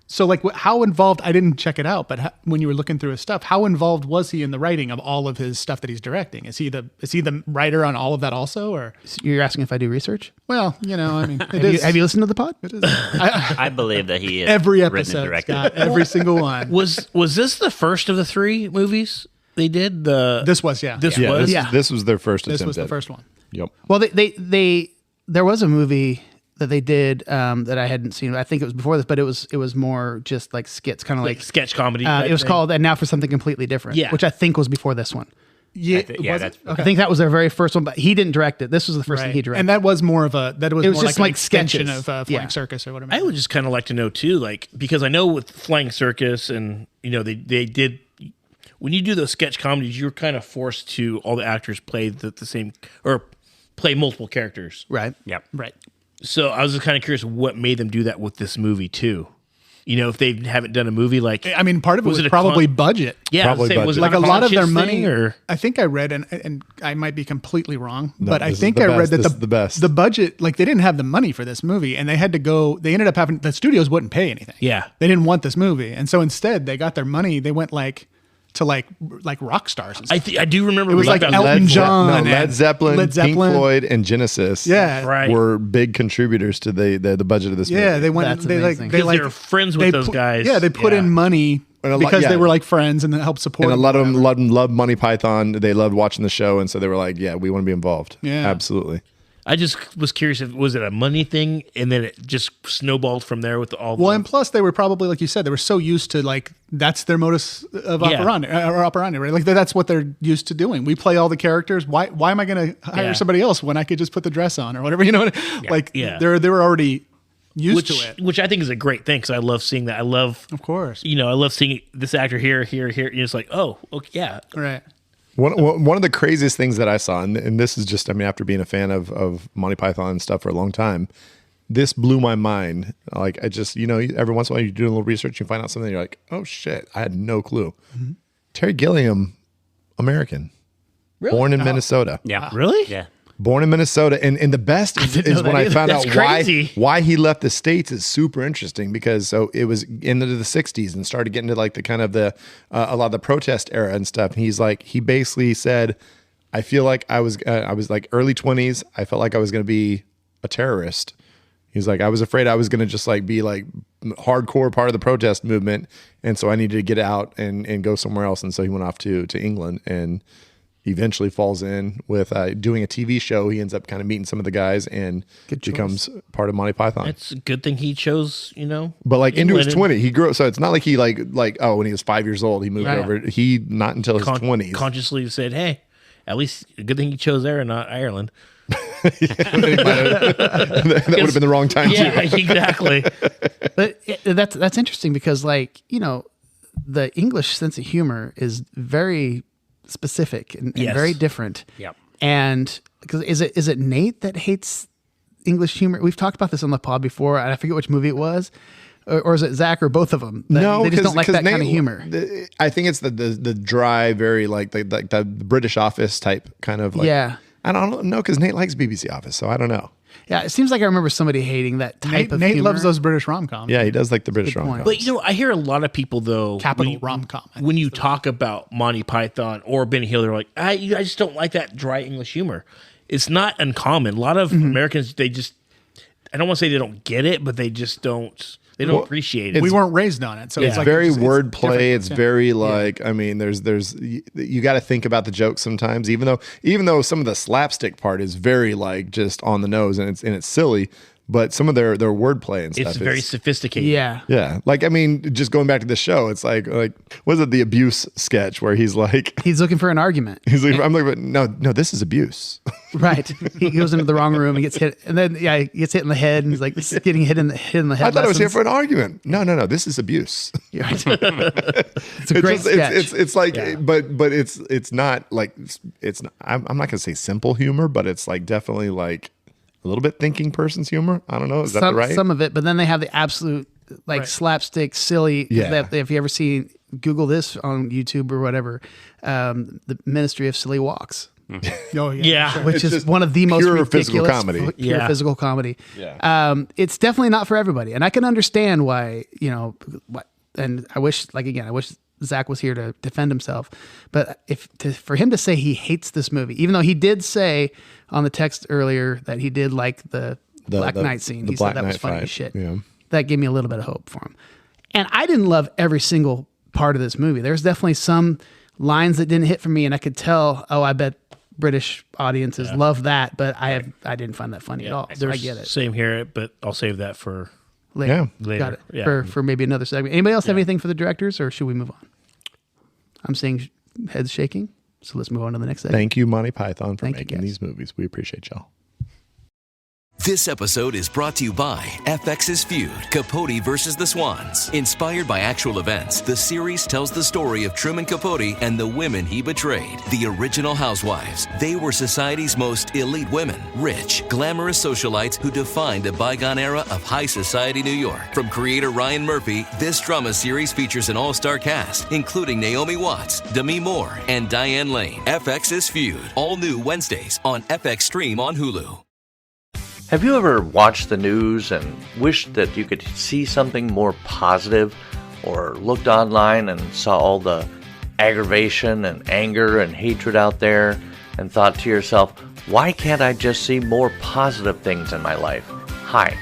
So like how involved, I didn't check it out, but when you were looking through his stuff, how involved was he in the writing of all of his stuff that he's directing? Is he the writer on all of that also? Or you're asking if I do research? Well, I mean, have you listened to the pod? It is. I believe that he is every written and episode, directed. Scott, every single one. Was this the first of the 3 movies they did? This was This was their first attempt. This was the first one. Yep. Well, they there was a movie that they did that I hadn't seen. I think it was before this, but it was more just like skits, kind of like sketch comedy. It was called "And Now for Something Completely Different," Yeah. which I think was before this one. Yeah, that's I think that was their very first one, but he didn't direct it. This was the first thing he directed. And that was more of a was more just like an like extension sketches. of Flying Circus or whatever. I would just kind of like to know too, like, because I know with Flying Circus and they did, when you do those sketch comedies, you're kind of forced to, all the actors play the same or play multiple characters. Right. Yep. Right. So I was just kind of curious what made them do that with this movie too. If they haven't done a movie like, I mean, part of it was a probably budget. Yeah, Probably I was budget. it Like a a lot of their conscious money, thing, or I think I read, and I might be completely wrong, but I this is think the I read best. that This is the best. the budget, like they didn't have the money for this movie, and they had to go. They ended up having the studios wouldn't pay anything. Yeah. they didn't want this movie, and so instead they got their money. They went to rock stars. And stuff. I do remember It was reading like about Elton John No, and Led Zeppelin, Led Zeppelin. Pink Floyd, and Genesis. Yeah. Right. were big contributors to the budget of this movie. Yeah, they went. That's They amazing. they Because they were friends with those guys. Yeah, they put in money And a lot- because yeah. they were like friends and helped support. And a lot of them whatever. loved Monty Python. They loved watching the show, and so they were like, "Yeah, we want to be involved." Yeah. Absolutely. I just was curious if was it a money thing, and then it just snowballed from there with all. Well, and plus they were probably, like you said, they were so used to that's their modus of operandi, right? Like that's what they're used to doing. We play all the characters. Why am I going to hire somebody else when I could just put the dress on or whatever? You know, they were already used to it. Which I think is a great thing because I love seeing that. I love, Of course, I love seeing this actor here. It's like, oh, okay, yeah. right. One of the craziest things that I saw, and this is just, after being a fan of Monty Python and stuff for a long time, this blew my mind. Like, I just, every once in a while you do a little research, you find out something, you're like, oh shit, I had no clue. Mm-hmm. Terry Gilliam, American, born in Minnesota. Yeah. Really? Yeah. Born in Minnesota, and the best is when I found That's out crazy. why he left the States is super interesting because so it was into the 60s and started getting to like the kind of the a lot of the protest era and stuff. And he's like, he basically said, I feel like I was like early 20s. I felt like I was going to be a terrorist. He's like, I was afraid I was going to just like be like hardcore part of the protest movement, and so I needed to get out and go somewhere else. And so he went off to England and eventually falls in with doing a TV show. He ends up kind of meeting some of the guys and becomes part of Monty Python. It's a good thing he chose, But like into his England 20s, he grew up. So it's not like he like when he was 5 years old, he moved over. He not until his 20s. Consciously said, hey, at least a good thing he chose there and not Ireland. That would have been the wrong time Yeah, too. exactly. But that's interesting because the English sense of humor is very specific and Yes. very different. Yep. And because is it Nate that hates English humor? We've talked about this on the pod before, and I forget which movie it was, or is it Zach or both of them? No, they just don't like that Nate, kind of humor. I think it's the dry, very like the British Office type kind of like. Yeah. I don't know because Nate likes BBC Office, so I don't know. Yeah, it seems like I remember somebody hating that type of Nate humor. loves those British rom-coms. Yeah, he does like the British Good point. rom-coms. But I hear a lot of people though Capital rom-com. I think when you talk about Monty Python or Benny Hill, they're like, I just don't like that dry English humor. It's not uncommon. A lot of Americans, I don't want to say they don't get it, but they just don't. They don't appreciate it. we weren't raised on it, so Yeah. it's like very it's wordplay. different. It's very like there's you got to think about the jokes sometimes. Even though some of the slapstick part is very like just on the nose and it's silly, but some of their wordplay and stuff. It's very sophisticated. Yeah. Yeah, like just going back to the show, it's like was it the abuse sketch where he's like He's looking for an argument. I'm like no this is abuse. Right. He goes into the wrong room and gets hit. And then, he gets hit in the head. And he's like, this is getting hit in the head. I thought I was here for an argument. No, this is abuse. Right. It's a great sketch. It's like, but it's not like I'm not gonna say simple humor, but it's like definitely like a little bit thinking person's humor. I don't know. Is that right? Some of it, but then they have the absolute slapstick, silly. Yeah. That if you ever see, Google this on YouTube or whatever, the Ministry of Silly Walks. Oh yeah. Yeah. Which It's is just one of the most pure ridiculous physical comedy. Pure Yeah. physical comedy. Yeah. It's definitely not for everybody, and I can understand why. And I wish Zach was here to defend himself. But for him to say he hates this movie, even though he did say on the text earlier that he did like the Black Knight scene, he Black said that was Knight funny fight. as shit. Yeah. That gave me a little bit of hope for him. And I didn't love every single part of this movie. There's definitely some lines that didn't hit for me, and I could tell, I bet British audiences love that, but I didn't find that funny at all. So I get it. Same here, but I'll save that for Later. later. Got it. Yeah. For maybe another segment. Anybody else have anything for the directors, or should we move on? I'm seeing heads shaking, so let's move on to the next segment. Thank you, Monty Python, for Thank you, making guys. these movies. We appreciate y'all. This episode is brought to you by FX's Feud, Capote versus the Swans. Inspired by actual events, the series tells the story of Truman Capote and the women he betrayed. The original housewives. They were society's most elite women. Rich, glamorous socialites who defined a bygone era of high society New York. From creator Ryan Murphy, this drama series features an all-star cast, including Naomi Watts, Demi Moore, and Diane Lane. FX's Feud. All new Wednesdays on FX Stream on Hulu. Have you ever watched the news and wished that you could see something more positive, or looked online and saw all the aggravation and anger and hatred out there and thought to yourself, why can't I just see more positive things in my life? Hi,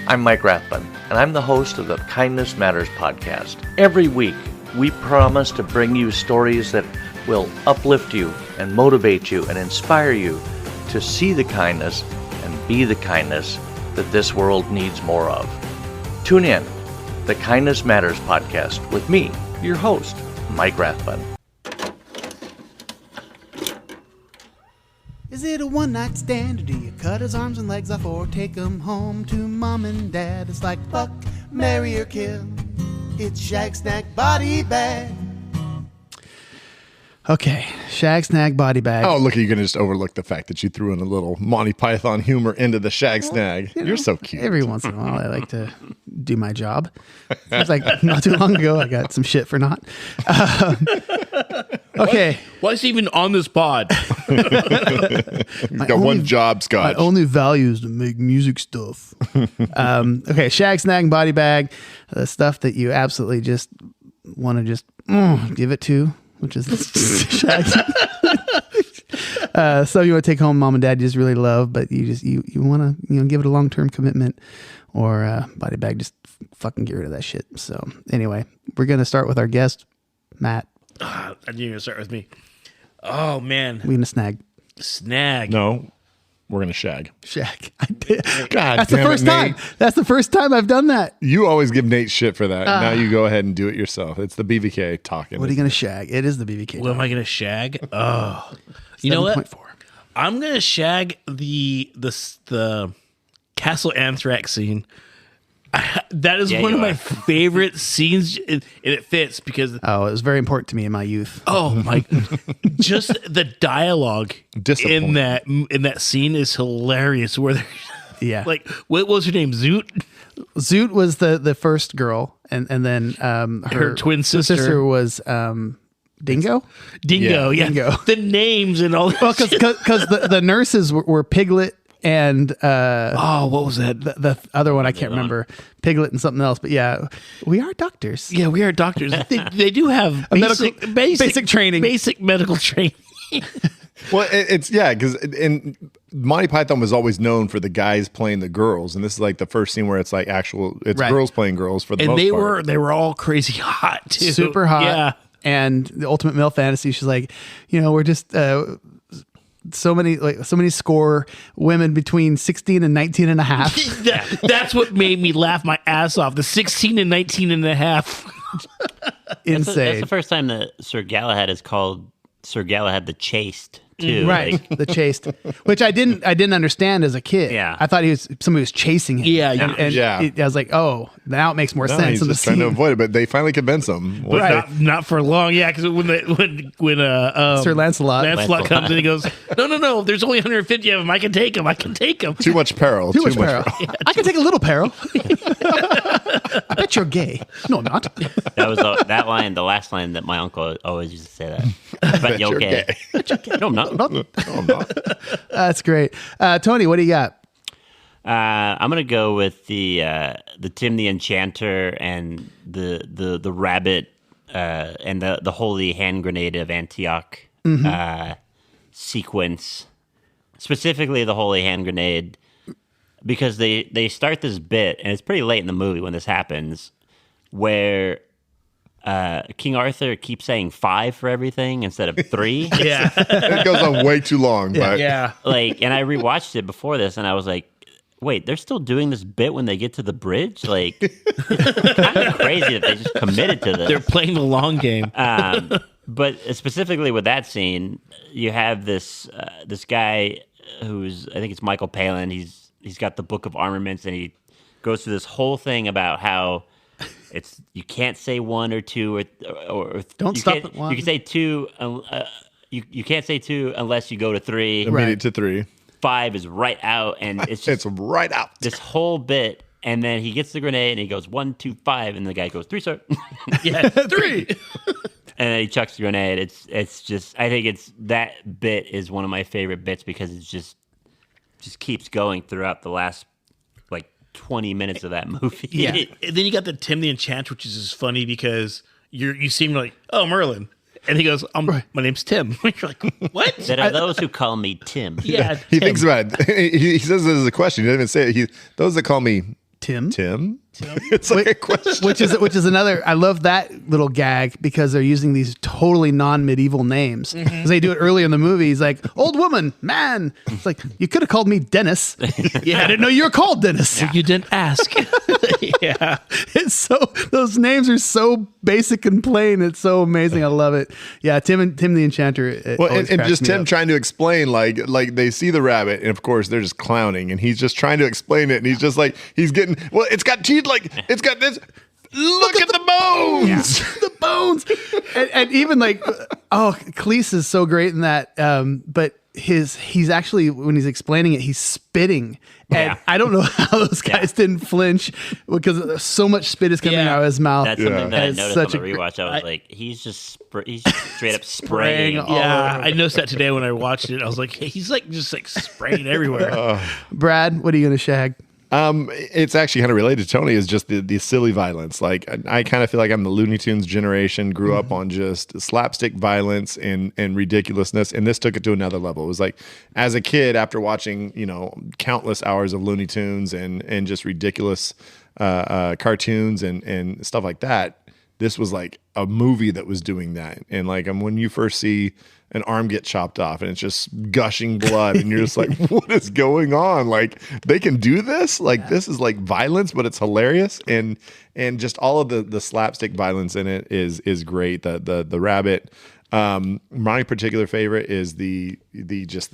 I'm Mike Rathbun, and I'm the host of the Kindness Matters podcast. Every week, we promise to bring you stories that will uplift you and motivate you and inspire you to see the kindness and be the kindness that this world needs more of. Tune in, the Kindness Matters podcast with me, your host, Mike Rathbun. Is it a one-night stand, or do you cut his arms and legs off, or take him home to mom and dad? It's like fuck, marry, or kill. It's Shag Snack Body Bag. Okay, Shag Snag Body Bag. Oh, look, you're going to just overlook the fact that you threw in a little Monty Python humor into the Shag Snag. You're so cute. Every once in a while, I like to do my job. It's like not too long ago, I got some shit for not. Okay. Why is he even on this pod? He's got one job, Scott. My only value is to make music stuff. Okay, Shag Snag Body Bag, the stuff that you absolutely just want to just give it to, which is Shag. So you want to take home mom and dad you just really love, but you want to give it a long-term commitment, or body bag, just fucking get rid of that shit. So anyway, we're going to start with our guest, Matt. I knew you were going to start with me. Oh, man. We're going to snag. Snag. No, we're going to shag. Shag. I did. God That's the damn it, first time. Nate. That's the first time I've done that. You always give Nate shit for that. Now you go ahead and do it yourself. It's the BVK talking. What are you going to shag? It is the BBK. What am I going to shag? Oh. You know what? 7.4. I'm going to shag the Castle Anthrax scene. That is one of my favorite scenes, and it fits because Oh, it was very important to me in my youth. oh my, just the dialogue in that scene is hilarious. Where they're Yeah. like, what was her name? Zoot. Zoot was the first girl, and then her twin sister. was Dingo. Dingo. Yeah. Dingo. The names and all. Well, because the nurses were Piglet and what was that? the other one I can't remember. Piglet and something else. But yeah, we are doctors. Yeah, we are doctors. They do have basic training. Basic medical training. Well, it's because Monty Python was always known for the guys playing the girls, and this is like the first scene where it's like it's Right. girls playing girls for the And most part. they were all crazy hot too. Super hot. Yeah. And the ultimate male fantasy, she's like, we're just so many score women between 16 and 19 and a half. That's what made me laugh my ass off. The 16 and 19 and a half. Insane. That's the first time that Sir Galahad is called Sir Galahad the Chaste, too. Right, Like, the chaste, which I didn't understand as a kid. Yeah. I thought somebody was chasing him. Yeah, and yeah. I was like, oh, now it makes more No, sense he's in the just trying to scene. avoid it, but they finally convince him. But Right. not for long. Yeah, because when Sir Lancelot comes in, he goes, no, there's only 150 of them. I can take them. Too much peril. Too much peril. I can take a little peril. I bet you're gay. No, I'm not. that was that line, the last line that my uncle always used to say that. But you're gay. No, I'm not. No, I'm not. That's great. Tony, what do you got? I'm gonna go with the Tim the Enchanter and the rabbit and the holy hand grenade of Antioch sequence, specifically the holy hand grenade, because they start this bit, and it's pretty late in the movie when this happens, where King Arthur keeps saying 5 for everything instead of 3. Yeah. It goes on way too long. But Yeah. Like, and I rewatched it before this, and I was like, wait, they're still doing this bit when they get to the bridge? Like, it's kind of crazy that they just committed to this. They're playing the long game. But specifically with that scene, you have this guy who's, I think it's Michael Palin. He's got the Book of Armaments, and he goes through this whole thing about how you can't say 1 or 2 or Don't stop at 1. You can say 2. You can't say 2 unless you go to 3. Immediate to 3. 5 is right out, and it's just It's right out. this whole bit. And then he gets the grenade, and he goes 1, 2, 5, and the guy goes 3, sir. Yeah, 3. And then he chucks the grenade. It's just, I think that bit is one of my favorite bits because it's just keeps going throughout the last like 20 minutes of that movie. Yeah. And then you got the Tim the Enchanter, which is just funny because you seem like, oh, Merlin. And he goes, my name's Tim. You're like, what? There are those who call me Tim. Yeah. He thinks about it. He says this as a question. He doesn't even say it. Those that call me Tim. It's like a question. Which is another. I love that little gag because they're using these totally non-medieval names. Because they do it early in the movie. He's like, old woman, man. It's like, you could have called me Dennis. Yeah, I didn't know you were called Dennis. You didn't ask. Yeah. It's so, those names are so basic and plain. It's so amazing. I love it. Yeah, Tim the Enchanter. Well, and just Tim trying to explain, like they see the rabbit, and of course they're just clowning, and he's just trying to explain it, and he's just like, he's getting, well, it's got teeth, like it's got this. Look at the bones, the bones, and even like, Cleese is so great in that. But he's actually, when he's explaining it, he's spitting. And I don't know how those guys didn't flinch because so much spit is coming out of his mouth. That's something that I noticed on the rewatch. I was like, he's just straight up spraying. Yeah, I noticed that today when I watched it. I was like, hey, he's like just like spraying everywhere. Brad, what are you going to shag? It's actually kind of related to Tony, is just the silly violence. Like, I kind of feel like I'm the Looney Tunes generation, grew up on just slapstick violence and ridiculousness. And this took it to another level. It was like, as a kid, after watching, countless hours of Looney Tunes and just ridiculous, cartoons and stuff like that, this was like a movie that was doing that. And like, when you first see an arm get chopped off and it's just gushing blood and you're just like, what is going on? Like, they can do this? Like, this is like violence, but it's hilarious. And just all of the slapstick violence in it is great. The rabbit. My particular favorite is the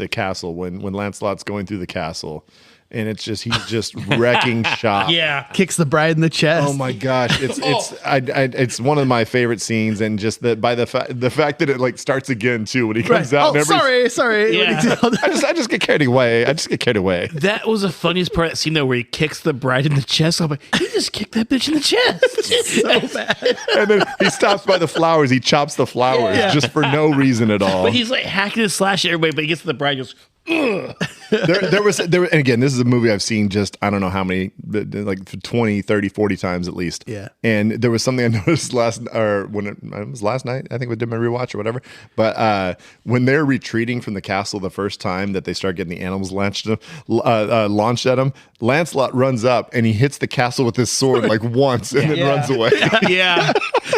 castle when Lancelot's going through the castle. And it's just, he's just wrecking shop. Yeah. Kicks the bride in the chest. Oh my gosh. It's one of my favorite scenes. And just that by the fact that it like starts again too, when he comes out. Oh, sorry. Yeah. I just get carried away. That was the funniest part of that scene though, where he kicks the bride in the chest. I'm like, he just kicked that bitch in the chest. It's so bad. And then he stops by the flowers. He chops the flowers just for no reason at all. But he's like hacking and slashing everybody, but he gets to the bride and goes, ugh. And again, this is a movie I've seen just, I don't know how many, like 20, 30, 40 times at least. Yeah. And there was something I noticed it was last night, I think we did my rewatch or whatever. But when they're retreating from the castle the first time that they start getting the animals launched at them, Lancelot runs up and he hits the castle with his sword like once and then runs away. Yeah.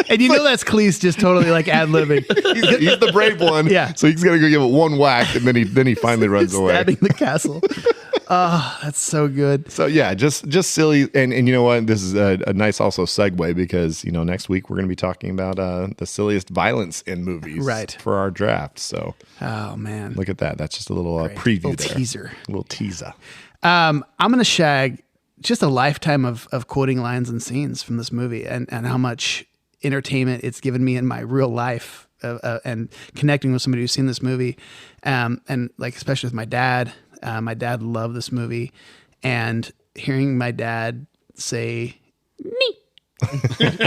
And that's Cleese just totally like ad-libbing. He's the brave one. Yeah. So he's going to go give it one whack and then he finally runs away. Stabbing the castle. Oh, that's so good. So yeah, just silly. And you know what? This is a nice also segue because, next week we're going to be talking about the silliest violence in movies for our draft. So, oh man, look at that. That's just a little preview little little teaser. I'm going to shag just a lifetime of quoting lines and scenes from this movie and how much entertainment it's given me in my real life and connecting with somebody who's seen this movie. And like, especially with my dad. My dad loved this movie, and hearing my dad say "me,"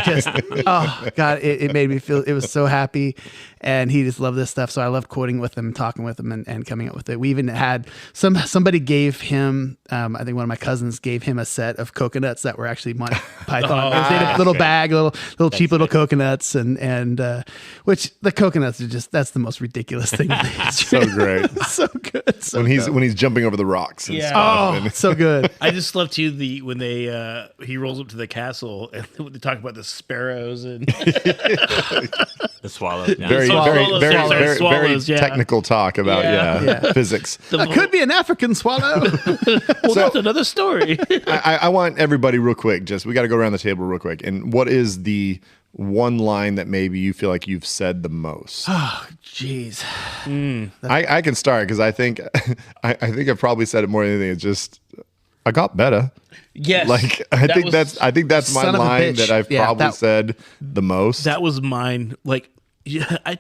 just oh god, it made me feel. It was so happy, and he just loved this stuff. So I loved quoting with him, talking with him, and coming up with it. We even had somebody gave him. I think one of my cousins gave him a set of coconuts that were actually Monty Python. They had a little bag, little cheap little coconuts, and which the coconuts are just—that's the most ridiculous thing. So great, so good. So when he's jumping over the rocks. And stuff. So good. I just love too when they he rolls up to the castle and They talk about the sparrows and The swallows. Yeah. Very, Swallows, very, swallows, very, very, swallows, yeah. technical talk about physics. That could be an African swallow. Well, that's another story. I want everybody real quick. We got to go around the table real quick. And what is the one line that maybe you feel like you've said the most? Oh, jeez. I can start because I think I've probably said it more than anything. It's just I got better. Yes, Like I think that's my Son of a line bitch. that I've Yeah, probably that- said the most. that was mine. Like,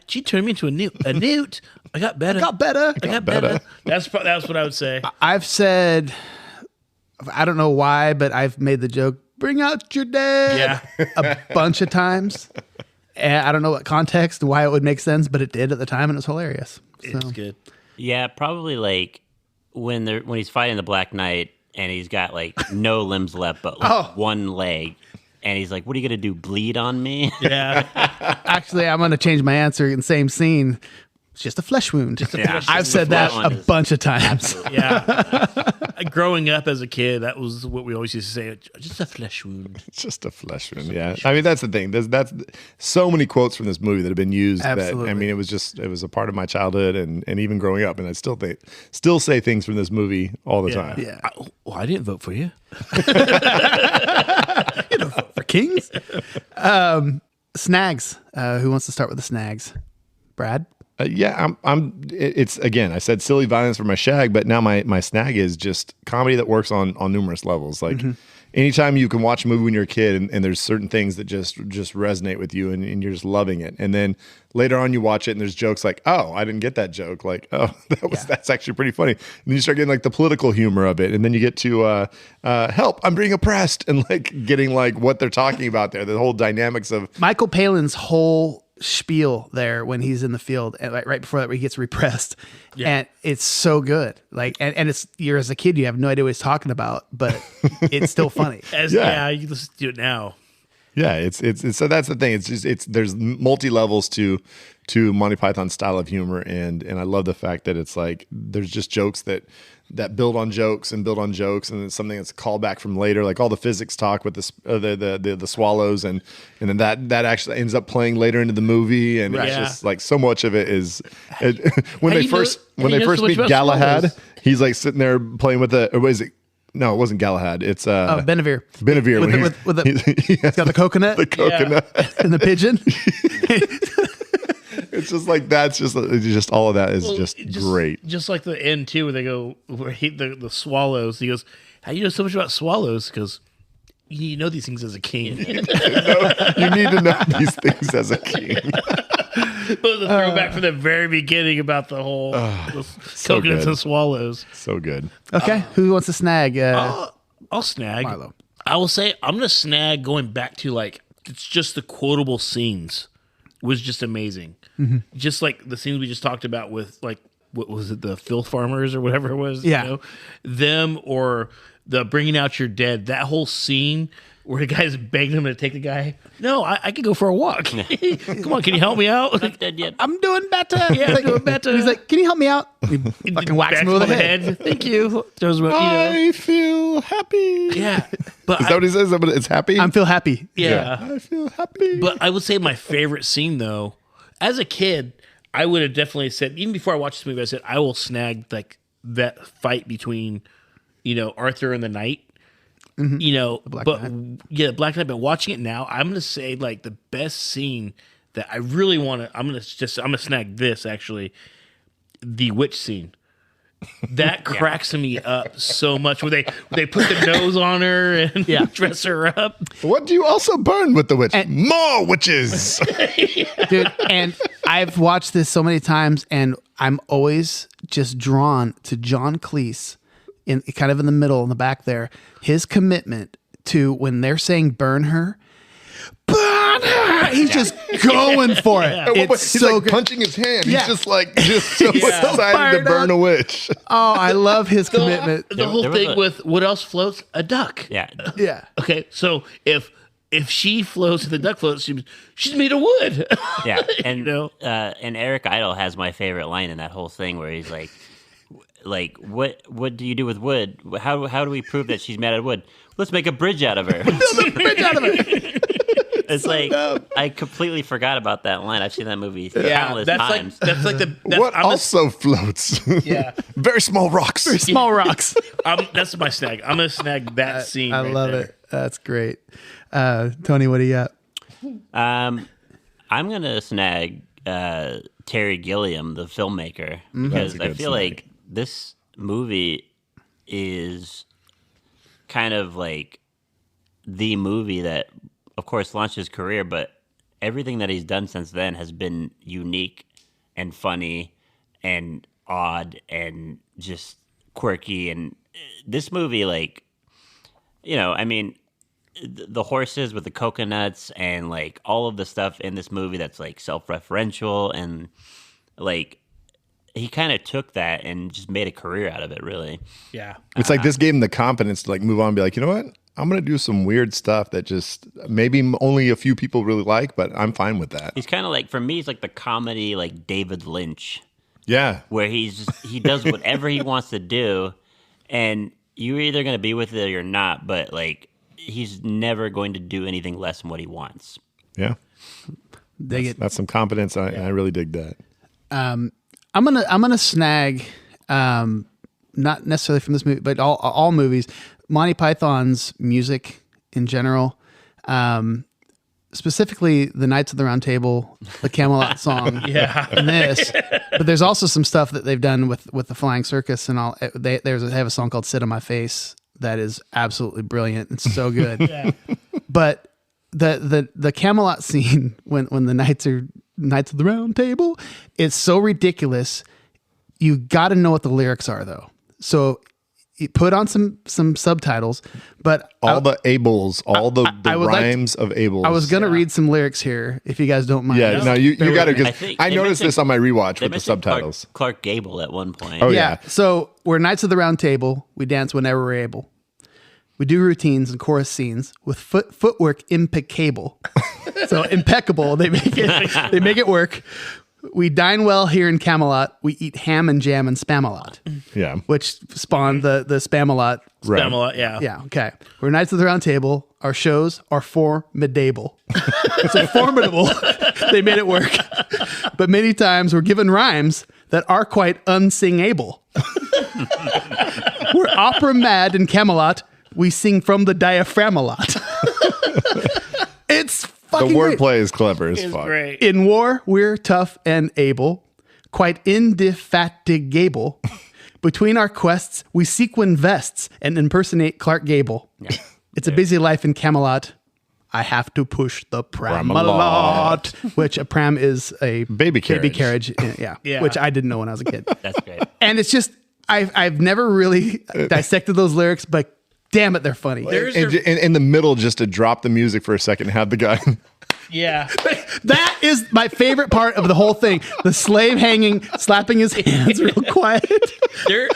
she turned me into a newt. A newt. I got better. I got better. I got better. That's what I would say. I've said, I don't know why, but I've made the joke, bring out your dad, a bunch of times. And I don't know what context, why it would make sense, but it did at the time, and it was hilarious. So. It's good. Yeah, probably like when he's fighting the Black Knight and he's got like no limbs left but like one leg, and he's like, "What are you gonna do? Bleed on me?" Yeah. Actually, I'm going to change my answer in the same scene. It's just a flesh wound. Yeah. I've said that a bunch of times. Yeah. Growing up as a kid, that was what we always used to say. Just a flesh wound. It's just a flesh wound. Yeah. I mean, that's the thing. That's so many quotes from this movie that have been used. Absolutely. That, I mean, it was a part of my childhood and even growing up. And I still say things from this movie all the time. Yeah. I didn't vote for you. You know, for kings. Snags. Who wants to start with the snags? Brad? It's again, I said silly violence for my shag, but now my snag is just comedy that works on numerous levels. Like anytime you can watch a movie when you're a kid and there's certain things that just resonate with you and you're just loving it. And then later on you watch it and there's jokes like, oh, I didn't get that joke. Like, oh, that's actually pretty funny. And then you start getting like the political humor of it. And then you get to help, I'm being oppressed, and like getting like what they're talking about there, the whole dynamics of Michael Palin's whole spiel there when he's in the field and right before that where he gets repressed, and it's so good. Like and it's, you're as a kid, you have no idea what he's talking about, but it's still funny. You can listen to it now. Yeah, it's so that's the thing. It's there's multi levels to Monty Python's style of humor, and I love the fact that it's like there's just jokes that build on jokes and it's something that's called back from later, like all the physics talk with the swallows, and then that actually ends up playing later into the movie, and it's just like so much of it is when they first meet Galahad, swallows? He's like sitting there playing with or what is it? No, it wasn't Galahad. It's Benevere. He's got the coconut. And the pigeon. It's just like that's just all of that is just great. Just like the end too, where they go where the swallows. He goes, "How do you know so much about swallows?" Because you know these things as a king. You need to know these things as a king. It was a throwback from the very beginning about the whole coconuts and swallows. So good. Okay, who wants to snag? I'll snag. Milo. I will say I'm gonna snag going back to like it's just the quotable scenes was just amazing. Mm-hmm. Just like the scenes we just talked about with like what was it, the filth farmers or whatever it was? Yeah, you know? Them or the bringing out your dead. That whole scene where the guy's begging him to take the guy. No, I could go for a walk. Come on, can you help me out? Not dead yet. I'm doing better. Yeah, I'm doing better. He's like, can you help me out? He fucking whacks him over the head. Thank you. I feel happy. Yeah. But is that what he says? It's happy? I feel happy. Yeah. I feel happy. But I would say my favorite scene, though, as a kid, I would have definitely said, even before I watched this movie, I said, I will snag like that fight between, Arthur and the Knight. Mm-hmm. Black Knight. But watching it now, I'm gonna say like the best scene that I really want to. I'm gonna snag this actually, the witch scene. That cracks me up so much. Where they put the nose on her and dress her up. What do you also burn with the witch? More witches, dude. And I've watched this so many times, and I'm always just drawn to John Cleese. In kind of in the middle, in the back there, his commitment to when they're saying burn her, he's just going for it. He's so like good. punching his hand. Yeah. He's just so excited to burn a witch. Oh, I love his commitment. The whole thing with what else floats? A duck. Yeah. Yeah. Okay, so if she floats and the duck floats, she's made of wood. Yeah, and and Eric Idle has my favorite line in that whole thing where he's like like, what do you do with wood? How do we prove that she's mad at wood? Let's make a bridge out of her. It's so like dumb. I completely forgot about that line. I've seen that movie countless times. That's like the what also floats. Yeah, very small rocks. Very small rocks. That's my snag. I'm gonna snag that scene. I love it. That's great. Tony, what do you got? I'm gonna snag Terry Gilliam, the filmmaker, because I feel like this movie is kind of like the movie that, of course, launched his career, but everything that he's done since then has been unique and funny and odd and just quirky. And this movie, like, I mean, the horses with the coconuts and like all of the stuff in this movie that's like self-referential, and like he kind of took that and just made a career out of it, really. Yeah. It's like this gave him the confidence to like move on and be like, you know what? I'm going to do some weird stuff that just maybe only a few people really like, but I'm fine with that. He's kind of like, for me, he's like the comedy, like David Lynch. Yeah. Where he does whatever he wants to do, and you're either going to be with it or you're not, but like he's never going to do anything less than what he wants. Yeah. That's some confidence. I really dig that. I'm gonna snag, not necessarily from this movie, but all movies, Monty Python's music in general, specifically the Knights of the Round Table, the Camelot song, and this. But there's also some stuff that they've done with the Flying Circus and all. They have a song called "Sit on My Face" that is absolutely brilliant. It's so good. Yeah. But the Camelot scene when the Knights of the Round Table, it's so ridiculous. You got to know what the lyrics are, though. So you put on some subtitles, but the Ables, the rhymes of Ables. I was gonna read some lyrics here, if you guys don't mind. Yeah, no, you got to. Because I noticed this on my rewatch with the subtitles. Clark Gable at one point. Oh yeah. So we're Knights of the Round Table. We dance whenever we're able. We do routines and chorus scenes with footwork impeccable. So impeccable. They make it work. We dine well here in Camelot. We eat ham and jam and Spamalot. Yeah. Which spawned the Spamalot. Spamalot, yeah. Yeah, okay. We're Knights of the Round Table. Our shows are formidable. So formidable. They made it work. But many times we're given rhymes that are quite unsingable. We're opera mad in Camelot. We sing from the diaphragm a lot. It's fucking the wordplay great. is clever as fuck. Great. In war, we're tough and able, quite indefatigable. Between our quests, we sequin vests and impersonate Clark Gable. Yeah. It's a busy life in Camelot. I have to push the pram a lot. Which a pram is a baby carriage. Yeah. Which I didn't know when I was a kid. That's great. And it's just, I've never really dissected those lyrics, but damn it, they're funny. In the middle, just to drop the music for a second and have the guy. Yeah. That is my favorite part of the whole thing. The slave hanging, slapping his hands real quiet. There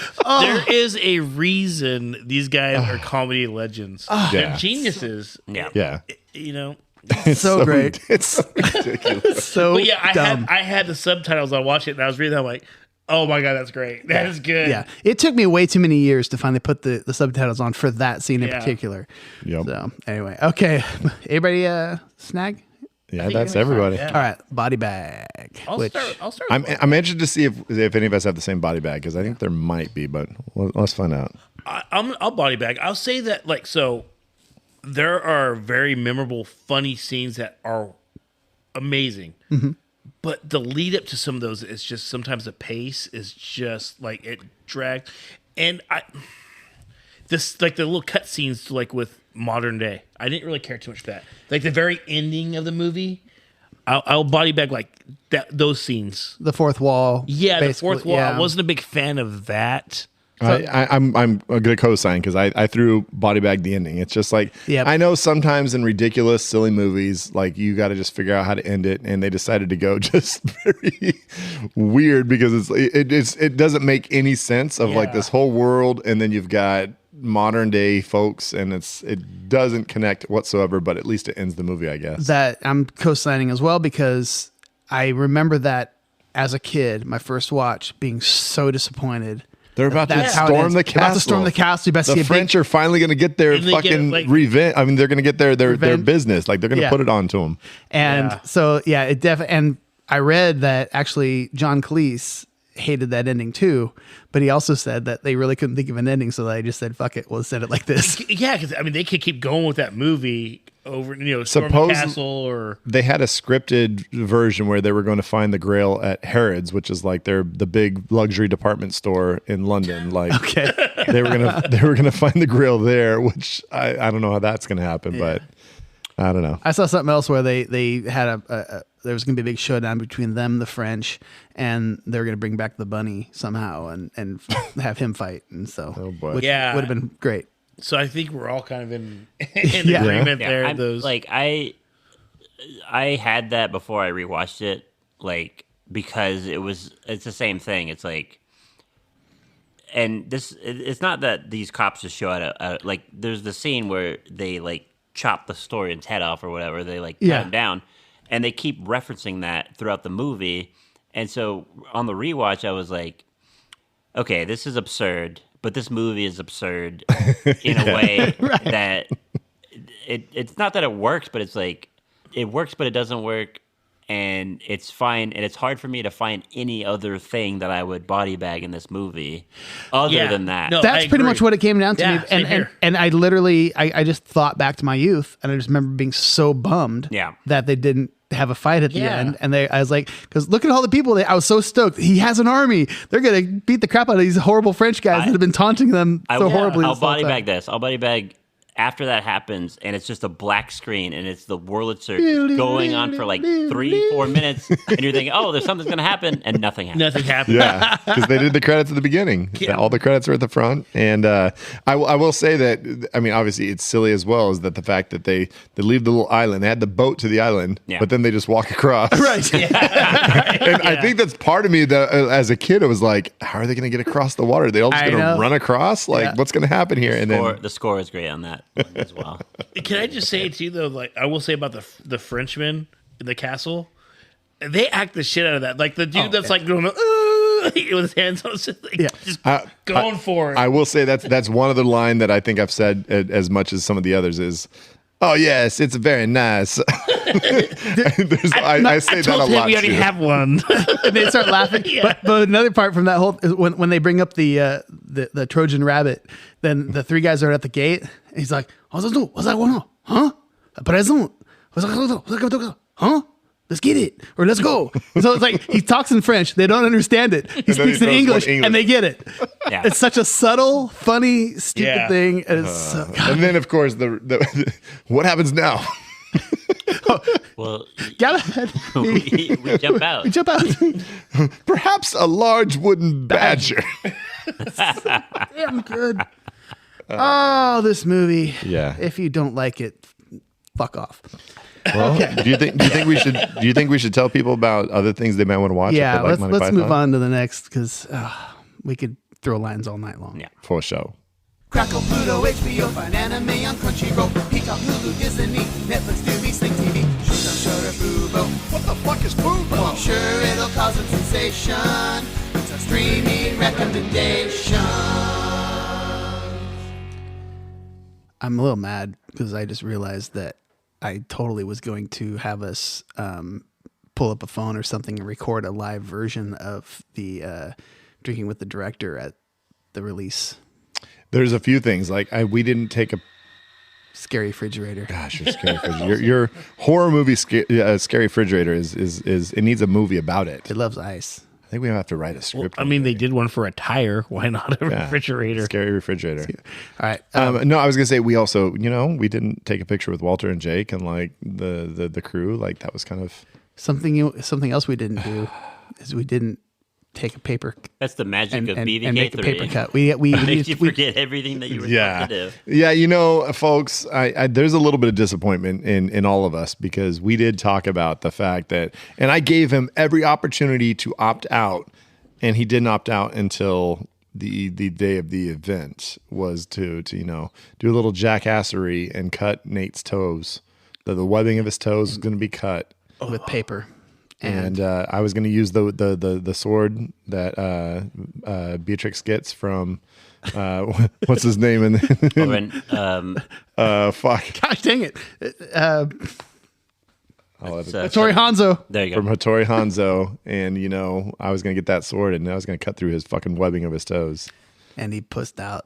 is a reason these guys are comedy legends. They're geniuses. Yeah. It's so great. It's ridiculous. So but yeah, dumb. I had the subtitles. I watched it and I was reading that. I'm like, oh my God, that's great. That is good. Yeah. It took me way too many years to finally put the subtitles on for that scene in particular. Yep. So anyway, okay. Everybody snag? Yeah, that's everybody. All right, body bag. I'll start. I'm interested to see if any of us have the same body bag, because I think there might be, but let's find out. I'll body bag. I'll say that there are very memorable, funny scenes that are amazing. Mm-hmm. But the lead up to some of those is just sometimes the pace is just like it dragged, and the little cut scenes with modern day. I didn't really care too much for that. Like the very ending of the movie, I'll body bag that those scenes. The fourth wall. Yeah, the fourth wall. Yeah. I wasn't a big fan of that. I'm going to co-sign because I threw body bag the ending. It's just like, I know sometimes in ridiculous, silly movies, like you got to just figure out how to end it. And they decided to go just very weird because it doesn't make any sense of like this whole world. And then you've got modern day folks and it doesn't connect whatsoever, but at least it ends the movie, I guess. That I'm co-signing as well because I remember that as a kid, my first watch being so disappointed They're about to That's how it storm is. the They're about to castle. storm the castle. You best see The a French big, are finally going to get their And they get, fucking like- revenge. I mean, they're going to get their Revenge. business. Like they're going to Yeah. put it on to them. and Yeah. so yeah, it definitely. And I read that actually John Cleese hated that ending too, but he also said that they really couldn't think of an ending, so they just said, "Fuck it, we'll send it like this." Yeah, because I mean, they could keep going with that movie over, Storm the Castle or They had a scripted version where they were going to find the Grail at Harrods, which is like the big luxury department store in London. Like Okay. they were gonna find the Grail there, which I don't know how that's gonna happen, but I don't know. I saw something else where they had there was going to be a big showdown between them, the French, and they were going to bring back the bunny somehow and have him fight, and so which Yeah. would have been great. so. I think we're all kind of in Yeah. agreement Yeah, there. I'm- Those like I had that before I rewatched it, like because it's the same thing. It's like, and it's not that these cops just show out like there's the scene where they like chop the Storian's head off or whatever. They like cut Yeah. him down, and they keep referencing that throughout the movie. And so on the rewatch, I was like, okay, this is absurd, but this movie is absurd in a way that it's not that it works, but it's like it works, but it doesn't work, and it's fine. And it's hard for me to find any other thing that I would body bag in this movie other Yeah. than that. No. That's I pretty agree. much what it came down to Yeah, me. same here. And I literally I just thought back to my youth, and I just remember being so bummed Yeah. that they didn't have a fight at the Yeah. end. And I was like, because look at all the people. I was so stoked. He has an army. They're gonna beat the crap out of these horrible French guys that have been taunting them so horribly. I'll this whole body time. bag this. I'll body bag after that happens, and it's just a black screen, and it's the Wurlitzer going on for like 3-4 minutes, and you're thinking, oh, there's something's gonna happen, and nothing happens. nothing happened. Yeah, because they did the credits at the beginning. Yeah. All the credits are at the front, and I will say that I mean, obviously, it's silly as well as that the fact that they leave the little island. They had the boat to the island, Yeah. but then they just walk across. Right. And I think that's part of me that as a kid, I was like, how are they going to get across the water? Are they all just I going to know. run across? Like, Yeah. what's going to happen here? And then The score is great on that one as well. Can I just say to you though, like I will say about the Frenchman in the castle, they act the shit out of that. Like the dude that's like going with his hands on his like, Yeah. just going for it. I will say that's one other line that I think I've said as much as some of the others is, oh yes, it's very nice. I say that a told him lot we already too. have one. And they start laughing. But another part from that whole is when they bring up the Trojan rabbit, then the three guys are at the gate. And he's like, huh? Present. Huh? Let's get it or let's go. So it's like he talks in French. They don't understand it. He then he speaks in throws English, one English. and they get it. Yeah. It's such a subtle, funny, stupid Yeah. thing. And it's so, God, And then of course the what happens now? Well, get ahead. we jump out. Jump out. Perhaps a large wooden badger. Damn good. Oh, this movie. Yeah. If you don't like it, fuck off. Well, do you think we should tell people about other things they might want to watch? Yeah, if they like Monty let's move Python? on to the next because we could throw lines all night long. Yeah. For show. Crackle, Pluto, HBO, find anime on Crunchyroll, Peacock, Hulu, Disney, Netflix, Tubi, Sling TV, Shudder, Fubo. What the fuck is Fubo? Well, I'm sure it'll cause a sensation. It's a streaming recommendation. I'm a little mad because I just realized that I totally was going to have us pull up a phone or something and record a live version of the Drinking with the Director at the release. There's a few things like we didn't take a Scary Refrigerator. gosh, your scary refrigerator. Your horror movie scary refrigerator is it needs a movie about it. It loves ice. I think we have to write a script. I mean, they did one for a tire. Why not a refrigerator? Scary refrigerator. All right. No, I was gonna say we also, we didn't take a picture with Walter and Jake and like the crew. Like that was kind of Something else we didn't do is we didn't take a paper That's the magic and, of and, BBK3. and make a paper cut. We Makes you we- forget everything that you were supposed to do. Yeah, folks, I there's a little bit of disappointment in all of us because we did talk about the fact that, and I gave him every opportunity to opt out, and he didn't opt out until the day of the event was to do a little jackassery and cut Nate's toes. The webbing of his toes was going to be cut. with paper. And I was going to use the sword that Beatrix gets from what's his name in fuck. Gosh dang it. Hattori Hanzo. There you go. From Hattori Hanzo, and I was going to get that sword, and I was going to cut through his fucking webbing of his toes. And he pussed out.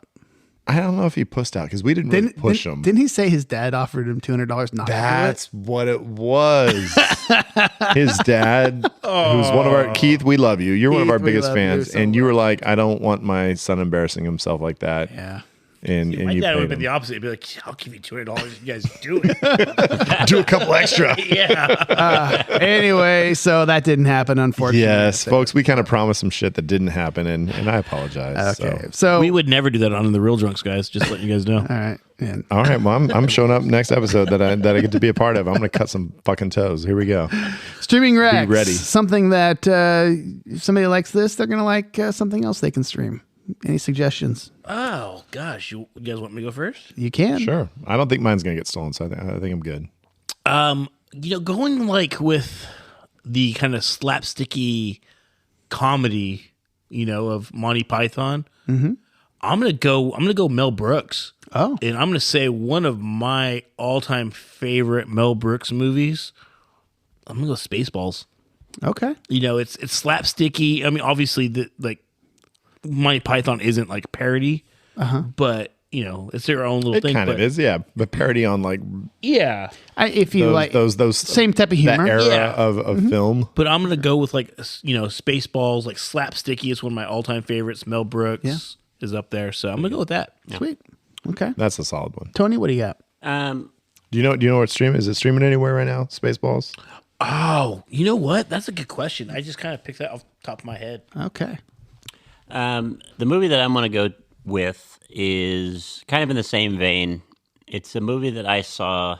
I don't know if he pussed out because we didn't really push him. Didn't he say his dad offered him $200 not That's what it was. His dad, who's one of our Keith, we love you. You're one of Keith, our we biggest love you fans, so and you much. were like, I don't want my son embarrassing himself like that. Yeah. And My you dad would paid have been him. the opposite. He'd be like, I'll give you $200 if you guys do it. Do a couple extra. Yeah. Anyway, so that didn't happen, unfortunately. Yes, folks, we kind of promised some shit that didn't happen, and I apologize. Okay. So We would never do that on The Real Drunks, guys. Just letting you guys know. all right. And All right, well, I'm showing up next episode that I get to be a part of. I'm going to cut some fucking toes. Here we go. streaming Rex. ready. Something that if somebody likes this, they're going to like something else they can stream. Any suggestions? Oh, gosh. You guys want me to go first? You can. Sure. I don't think mine's going to get stolen, so I think I'm good. Going like with the kind of slapsticky comedy, of Monty Python. Mm-hmm. I'm gonna go Mel Brooks. Oh. And I'm gonna say one of my all-time favorite Mel Brooks movies. I'm gonna go Spaceballs. Okay. It's slapsticky. I mean, obviously, Monty Python isn't like parody, but it's their own little It thing. kind of is, yeah. But parody on like If you like those same type of humor. that era Yeah. of film. But I'm gonna go with Spaceballs, like slapsticky. It's one of my all-time favorites. Mel Brooks is up there, so I'm gonna go with that. Sweet. Okay. That's a solid one. Tony, what do you got? Do you know where it's streaming? Is it streaming anywhere right now? Spaceballs. Oh, you know what? That's a good question. I just kind of picked that off the top of my head. Okay. The movie that I'm going to go with is kind of in the same vein. It's a movie that I saw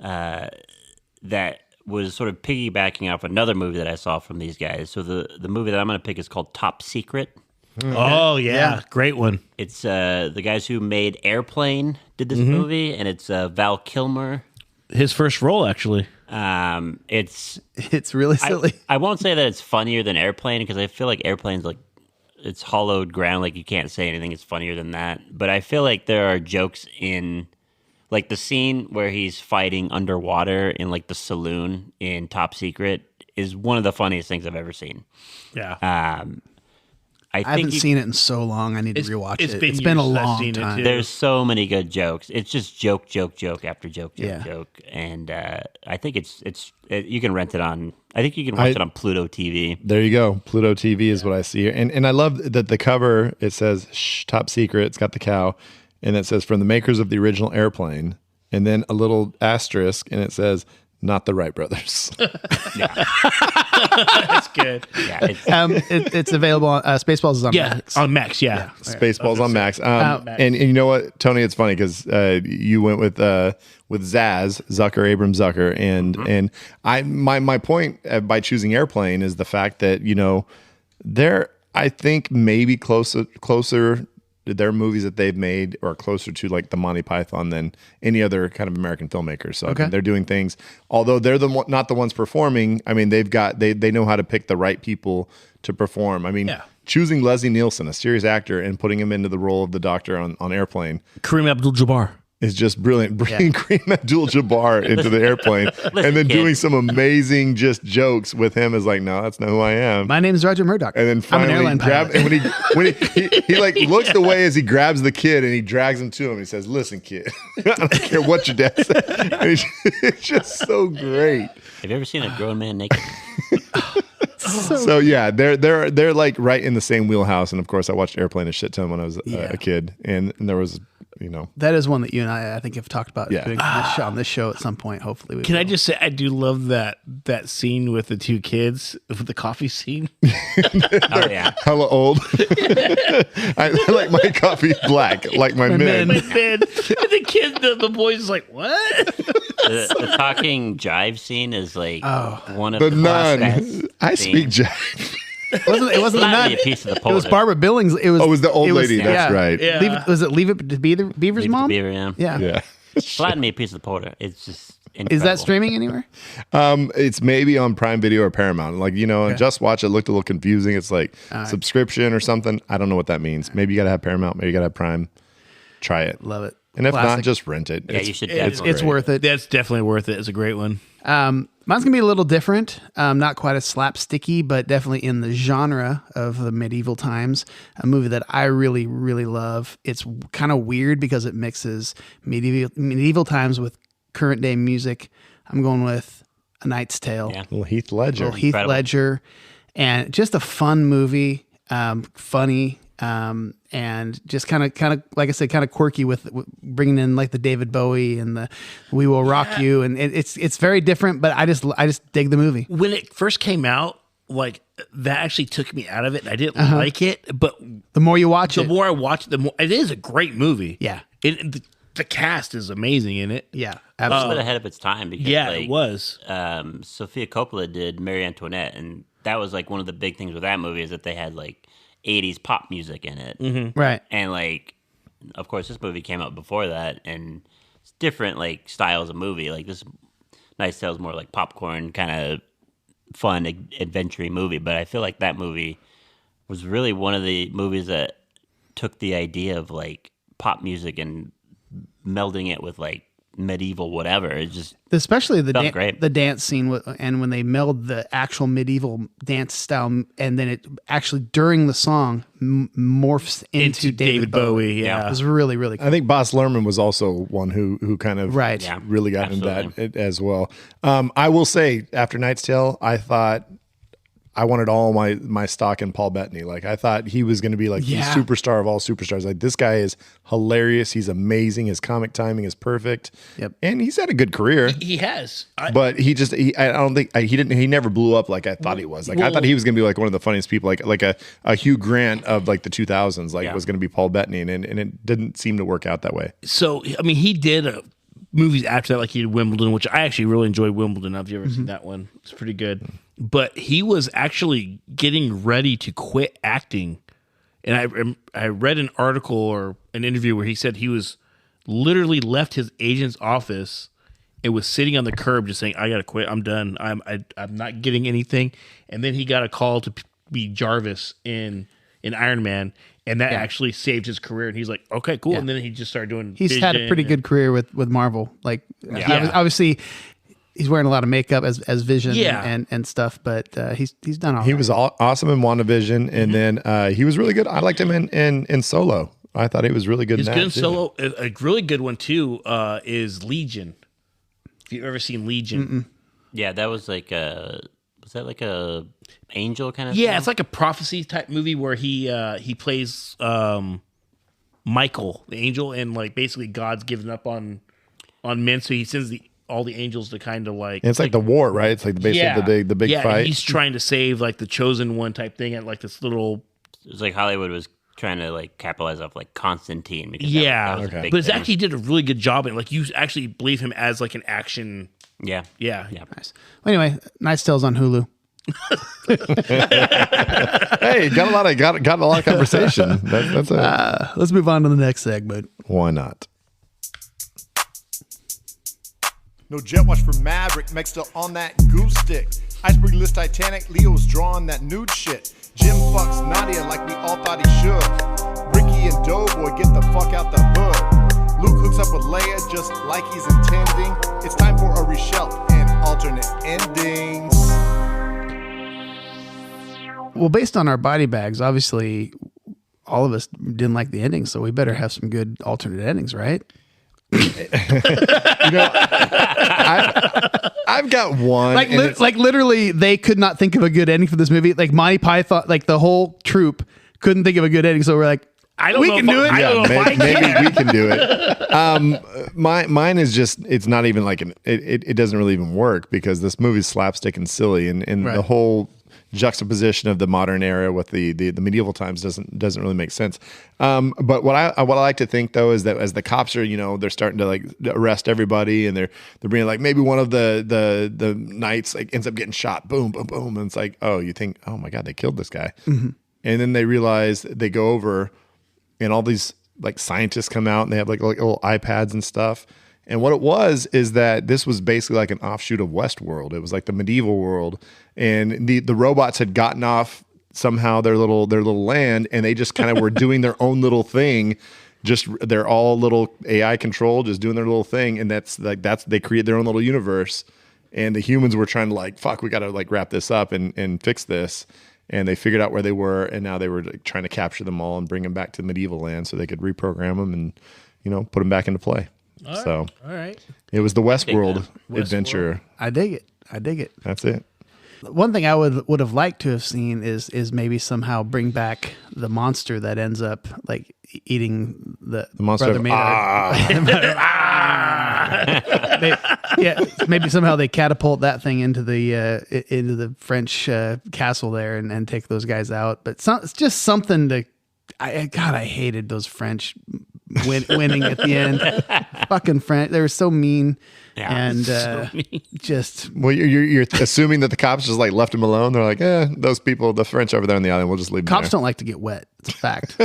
that was sort of piggybacking off another movie that I saw from these guys. So the movie that I'm going to pick is called Top Secret. Oh, yeah. Great one. It's the guys who made Airplane did this movie, and it's Val Kilmer. His first role, actually. It's really silly. I won't say that it's funnier than Airplane because I feel like Airplane's like it's hollowed ground. Like you can't say anything is funnier than that. But I feel like there are jokes in like the scene where he's fighting underwater in like the saloon in Top Secret is one of the funniest things I've ever seen. Yeah. I haven't seen it in so long. I need to rewatch it. It's been a years since I've long seen it, time. too. There's so many good jokes. It's just joke after joke, Yeah. joke. And I think it's you can rent it on. I think you can watch it on Pluto TV. There you go. Pluto TV is what I see here. And I love that the cover, it says, Shh, Top Secret. It's got the cow. And it says, from the makers of the original Airplane. And then a little asterisk, and it says, not the Wright brothers. That's good. Yeah, It's available on Spaceballs is on Yeah, Max. on Max, yeah. Spaceballs on Max. And you know what, Tony, it's funny because you went with Zaz, Abrams Zucker. And my point by choosing Airplane is the fact that, they're, I think, maybe closer their movies that they've made are closer to like the Monty Python than any other kind of American filmmakers. So I mean, they're doing things, although they're not the ones performing. I mean, they know how to pick the right people to perform. I mean, choosing Leslie Nielsen, a serious actor, and putting him into the role of the doctor on Airplane. Kareem Abdul-Jabbar. Is just brilliant. Bringing Kareem Abdul-Jabbar into the airplane and then doing some amazing just jokes with him is like, no, that's not who I am. My name is Roger Murdoch. And then finally I'm an airline pilot. and when he like looks away as he grabs the kid and he drags him to him. He says, "Listen, kid, I don't care what your dad said." And it's just so great. have you ever seen a grown man naked? So yeah, they're like right in the same wheelhouse. And of course, I watched Airplane a shit ton when I was a kid, and there was. That is one that you and I think have talked about Yeah. doing on this show at some point. Hopefully, we Can will. I just say, I do love that scene with the two kids, with the coffee scene. Oh yeah. Hella old. I like my coffee black, like my men. And the kid, the boys is like, what? The talking jive scene is like one of The the nun. classic I speak scenes. jive. It wasn't the Slap nun. me a piece of the It was porter. Barbara Billings. It was the old lady. That's right. Yeah. Was it Leave It to Beaver's Leave it to mom? Beaver, yeah. Yeah. Yeah. Flatten me a piece of the porter. It's just Is that streaming anywhere? It's maybe on Prime Video or Paramount. Like, and Just Watch It looked a little confusing. It's like subscription or something. I don't know what that means. Maybe you got to have Paramount. Maybe you got to have Prime. Try it. Love it. And if Classic. not, just rent it. Yeah, you should definitely. It's worth it. That's definitely worth it. It's a great one. Mine's gonna be a little different. Not quite as slapsticky, but definitely in the genre of the medieval times. A movie that I really, really love. It's kind of weird because it mixes medieval times with current day music. I'm going with A Knight's Tale. Yeah. Little Heath Ledger. Ledger, and just a fun movie. Funny. And just kind of like I said, kind of quirky with bringing in like the David Bowie and the "We Will Rock You," and it's very different. But I just dig the movie. When it first came out, like that actually took me out of it. And I didn't like it, but the more you watch the it, more I watch it, the more it is a great movie. Yeah, the cast is amazing in it. Yeah, It was ahead of its time because it was. Sophia Coppola did Marie Antoinette, and that was like one of the big things with that movie is that they had like 80s pop music in it. Right. And like, of course, this movie came out before that, and it's different like styles of movie. Like this Knight's Tale is more like popcorn kind of fun adventure movie, but I feel like that movie was really one of the movies that took the idea of like pop music and melding it with like medieval whatever. It just especially the great. The dance scene and when they meld the actual medieval dance style and then it actually during the song morphs into David Bowie. Yeah, it was really, really cool. I think Baz Luhrmann was also one who kind of really got into that as well. I will say after Knight's Tale, I thought I wanted all my stock in Paul Bettany. Like I thought he was going to be like the superstar of all superstars. Like this guy is hilarious. He's amazing. His comic timing is perfect. Yep. And he's had a good career. He has. But I don't think he never blew up like I thought he was. Like I thought he was going to be like one of the funniest people, like a Hugh Grant of like the 2000s. Like was going to be Paul Bettany, and it didn't seem to work out that way. So I mean, he did movies after that, like he did Wimbledon, which I actually really enjoyed. Wimbledon. Have you ever seen that one? It's pretty good. But he was actually getting ready to quit acting, and I read an article or an interview where he said he was literally left his agent's office and was sitting on the curb just saying, "I gotta quit. I'm done. I'm not getting anything." And then he got a call to be Jarvis in Iron Man. And that actually saved his career. And he's like, okay, cool. Yeah. And then he just started doing He's had a pretty good career with Marvel. Like, obviously, he's wearing a lot of makeup as Vision and stuff, but he's done all right. He was awesome in WandaVision, and then he was really good. I liked him in Solo. I thought he was really good in that. He's good in Solo. A really good one, too, is Legion. If you've ever seen Legion. Yeah, that was like was that like a angel kind of thing? thing? It's like a prophecy type movie where he plays Michael, the angel, and like basically God's given up on men, so he sends all the angels to kind of like... And it's like the war, right? It's like basically the big fight. And he's trying to save like the chosen one type thing at like this little... It's like Hollywood was trying to like capitalize off like Constantine. Because that was a big but it's thing. actually did a really good job, and like you actually believe him as like an action... Yeah. Nice. Well, anyway, Knight's Tale's on Hulu. Hey, got a lot of conversation. That's let's move on to the next segment. Why not? No jet wash for Maverick, Meg's still on that goose stick. Iceberg list Titanic, Leo's drawing that nude shit. Jim fucks Nadia like we all thought he should. Ricky and Doughboy get the fuck out the hood. Luke hooks up with Leia just like he's intending. It's time for a reshelf and alternate endings. Well, based on our body bags, obviously all of us didn't like the ending, so we better have some good alternate endings, right? I've got one. Like literally, they could not think of a good ending for this movie. Like Monty Python, like the whole troupe couldn't think of a good ending, so we're like, we can do it. Maybe we can do it. Mine is just, it's not even like it doesn't really even work because this movie's slapstick and silly, and the whole juxtaposition of the modern era with the medieval times doesn't really make sense. But what I like to think though is that as the cops are, they're starting to like arrest everybody, and they're bringing like maybe one of the knights like ends up getting shot, boom, boom, boom, and it's like, oh, you think, oh my God, they killed this guy, and then they realize they go over. And all these like scientists come out and they have like little iPads and stuff. And what it was is that this was basically like an offshoot of Westworld. It was like the medieval world, and the robots had gotten off somehow their little land, and they just kind of were doing their own little thing. Just they're all little AI controlled, just doing their little thing, and that's they create their own little universe. And the humans were trying to like, fuck, we got to like wrap this up and fix this. And they figured out where they were, and now they were like, trying to capture them all and bring them back to medieval land so they could reprogram them and, put them back into play. All right. It was the Westworld adventure. I dig it. That's it. One thing I would have liked to have seen is maybe somehow bring back the monster that ends up like eating the monster. Brother maybe somehow they catapult that thing into the French castle there and take those guys out. But it's just something to. I hated those French winning at the end. Fucking French, they were so mean. Yeah, and so mean. Just you're assuming that the cops just like left them alone. They're like, those people, the French over there on the island, we'll just leave them cops there. don't like to get wet. It's a fact.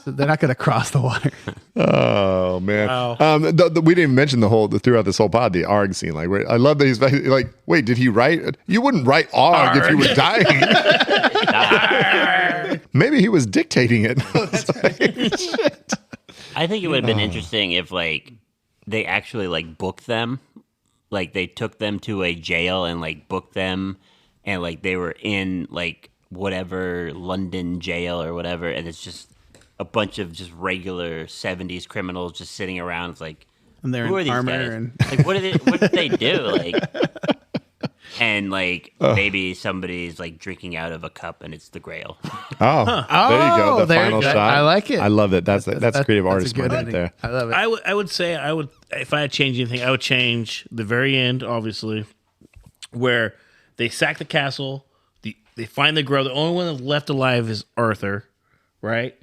So they're not going to cross the water. Oh man! Wow. We didn't even mention throughout this whole pod the ARG scene. Like, I love that he's like, wait, did he write? You wouldn't write ARG if you were dying. Maybe he was dictating it. Shit. I think it would have been interesting if like they actually like booked them, like they took them to a jail and like booked them, and like they were in like whatever London jail or whatever, and it's just a bunch of just regular 70s criminals just sitting around. It's like, and they're who are in these armor guys? and Like, what did they do? Like, and like maybe somebody's like drinking out of a cup and it's the Grail. Oh, there you go. The final shot. I like it. I love it. That's creative artist good right there. I love it. I would say if I had changed anything, I would change the very end, obviously, where they sack the castle. They find the Grail. The only one that's left alive is Arthur, right?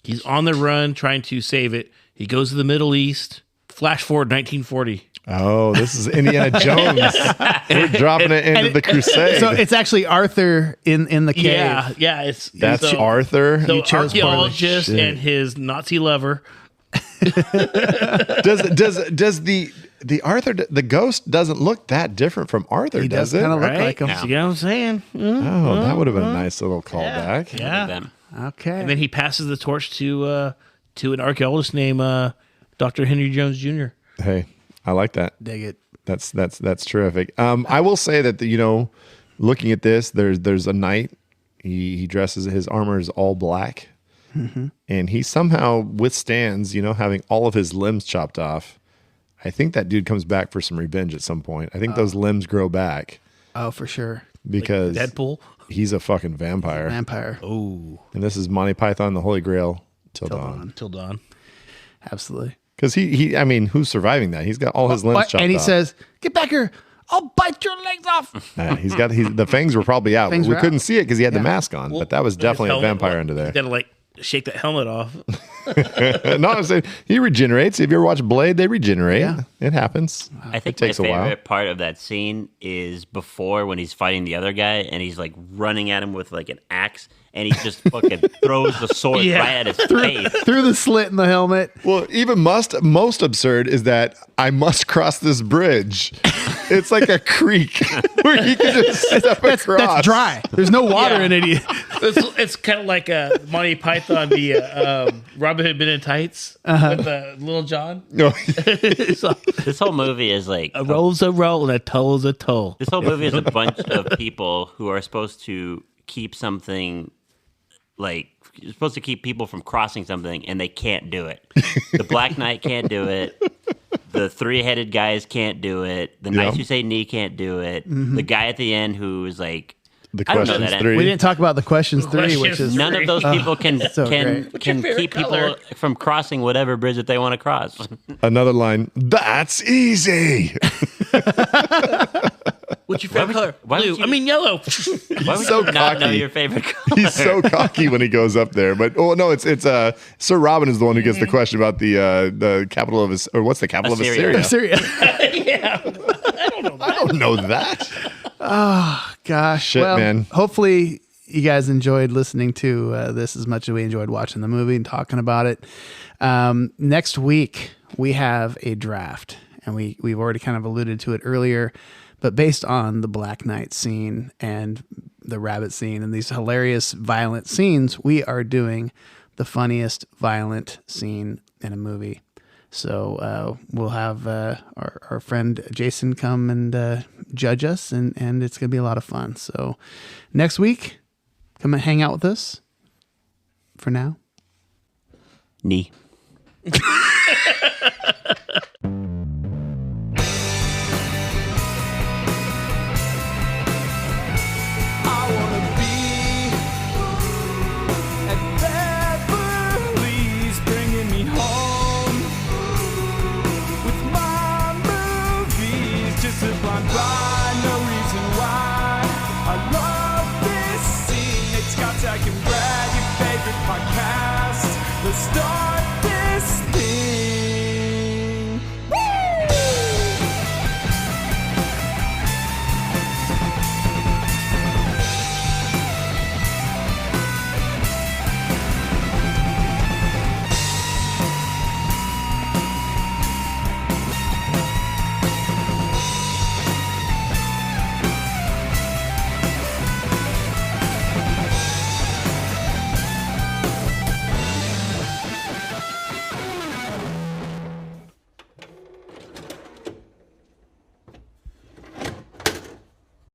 He's on the run trying to save it. He goes to the Middle East. Flash forward 1940. Oh, this is Indiana Jones. We're dropping it into the Crusade. So it's actually Arthur in the cave. Yeah. That's Arthur. The chose poorly. archaeologist Shit. and his Nazi lover. Does the Arthur, the ghost doesn't look that different from Arthur, He does does it? kind of look Right? like him. You know what I'm saying? Oh, that would have been a nice little callback. Yeah. Them. Okay. And then he passes the torch to an archaeologist named Dr. Henry Jones Jr. Hey, I like that. Dig it. That's terrific. I will say that looking at this, there's a knight. He dresses, his armor is all black, and he somehow withstands having all of his limbs chopped off. I think that dude comes back for some revenge at some point. I think those limbs grow back Oh, for sure. because Like Deadpool. he's a fucking vampire. Vampire. Oh, And this is Monty Python, the Holy Grail, till dawn. till dawn. Absolutely. Because who's surviving that? He's got all his limbs chopped off. And he says, "Get back here! I'll bite your legs off." The fangs were probably out. Fangs We were couldn't out. see it because he had the mask on, but that was definitely a vampire under there. You gotta like shake that helmet off. No, I'm saying he regenerates. If you ever watch Blade, they regenerate. Yeah. It happens. I think It takes my a while. favorite part of that scene is before when he's fighting the other guy and he's like running at him with like an axe and he just fucking throws the sword Yeah. right at his face. Through the slit in the helmet. Well, even most absurd is that I must cross this bridge. It's like a creek where you can just step across. That's dry. There's no water in it. It's kind of like Monty Python, the Robin Hood Men in Tights with Little John. No. This whole movie is like A roll's a roll and a toll's a toll. this whole movie is a bunch of people who are supposed to keep something like you're supposed to keep people from crossing something and they can't do it. The Black Knight can't do it. The three-headed guys can't do it. The Knights Who Say Knee can't do it. The guy at the end who is like The I don't know questions that three. We didn't talk about the questions three, which is none of those people can so can great. can favorite keep people color? from crossing whatever bridge that they want to cross. Another line. That's easy. What's your favorite color? why would Blue. you- I mean yellow. Why would So you not know cocky. your favorite color? He's so cocky when he goes up there. But no, it's Sir Robin is the one who gets the question about the capital of his, or what's the capital Assyria. of Assyria? Syria. I don't know that. Gosh. Shit, well, man. Hopefully you guys enjoyed listening to this as much as we enjoyed watching the movie and talking about it. Next week, we have a draft, and we've already kind of alluded to it earlier, but based on the Black Knight scene and the rabbit scene and these hilarious violent scenes, we are doing the funniest violent scene in a movie. So we'll have our friend Jason come and judge us, and it's going to be a lot of fun. So next week, come and hang out with us. For now. Knee. I can brag your favorite podcast. The stars.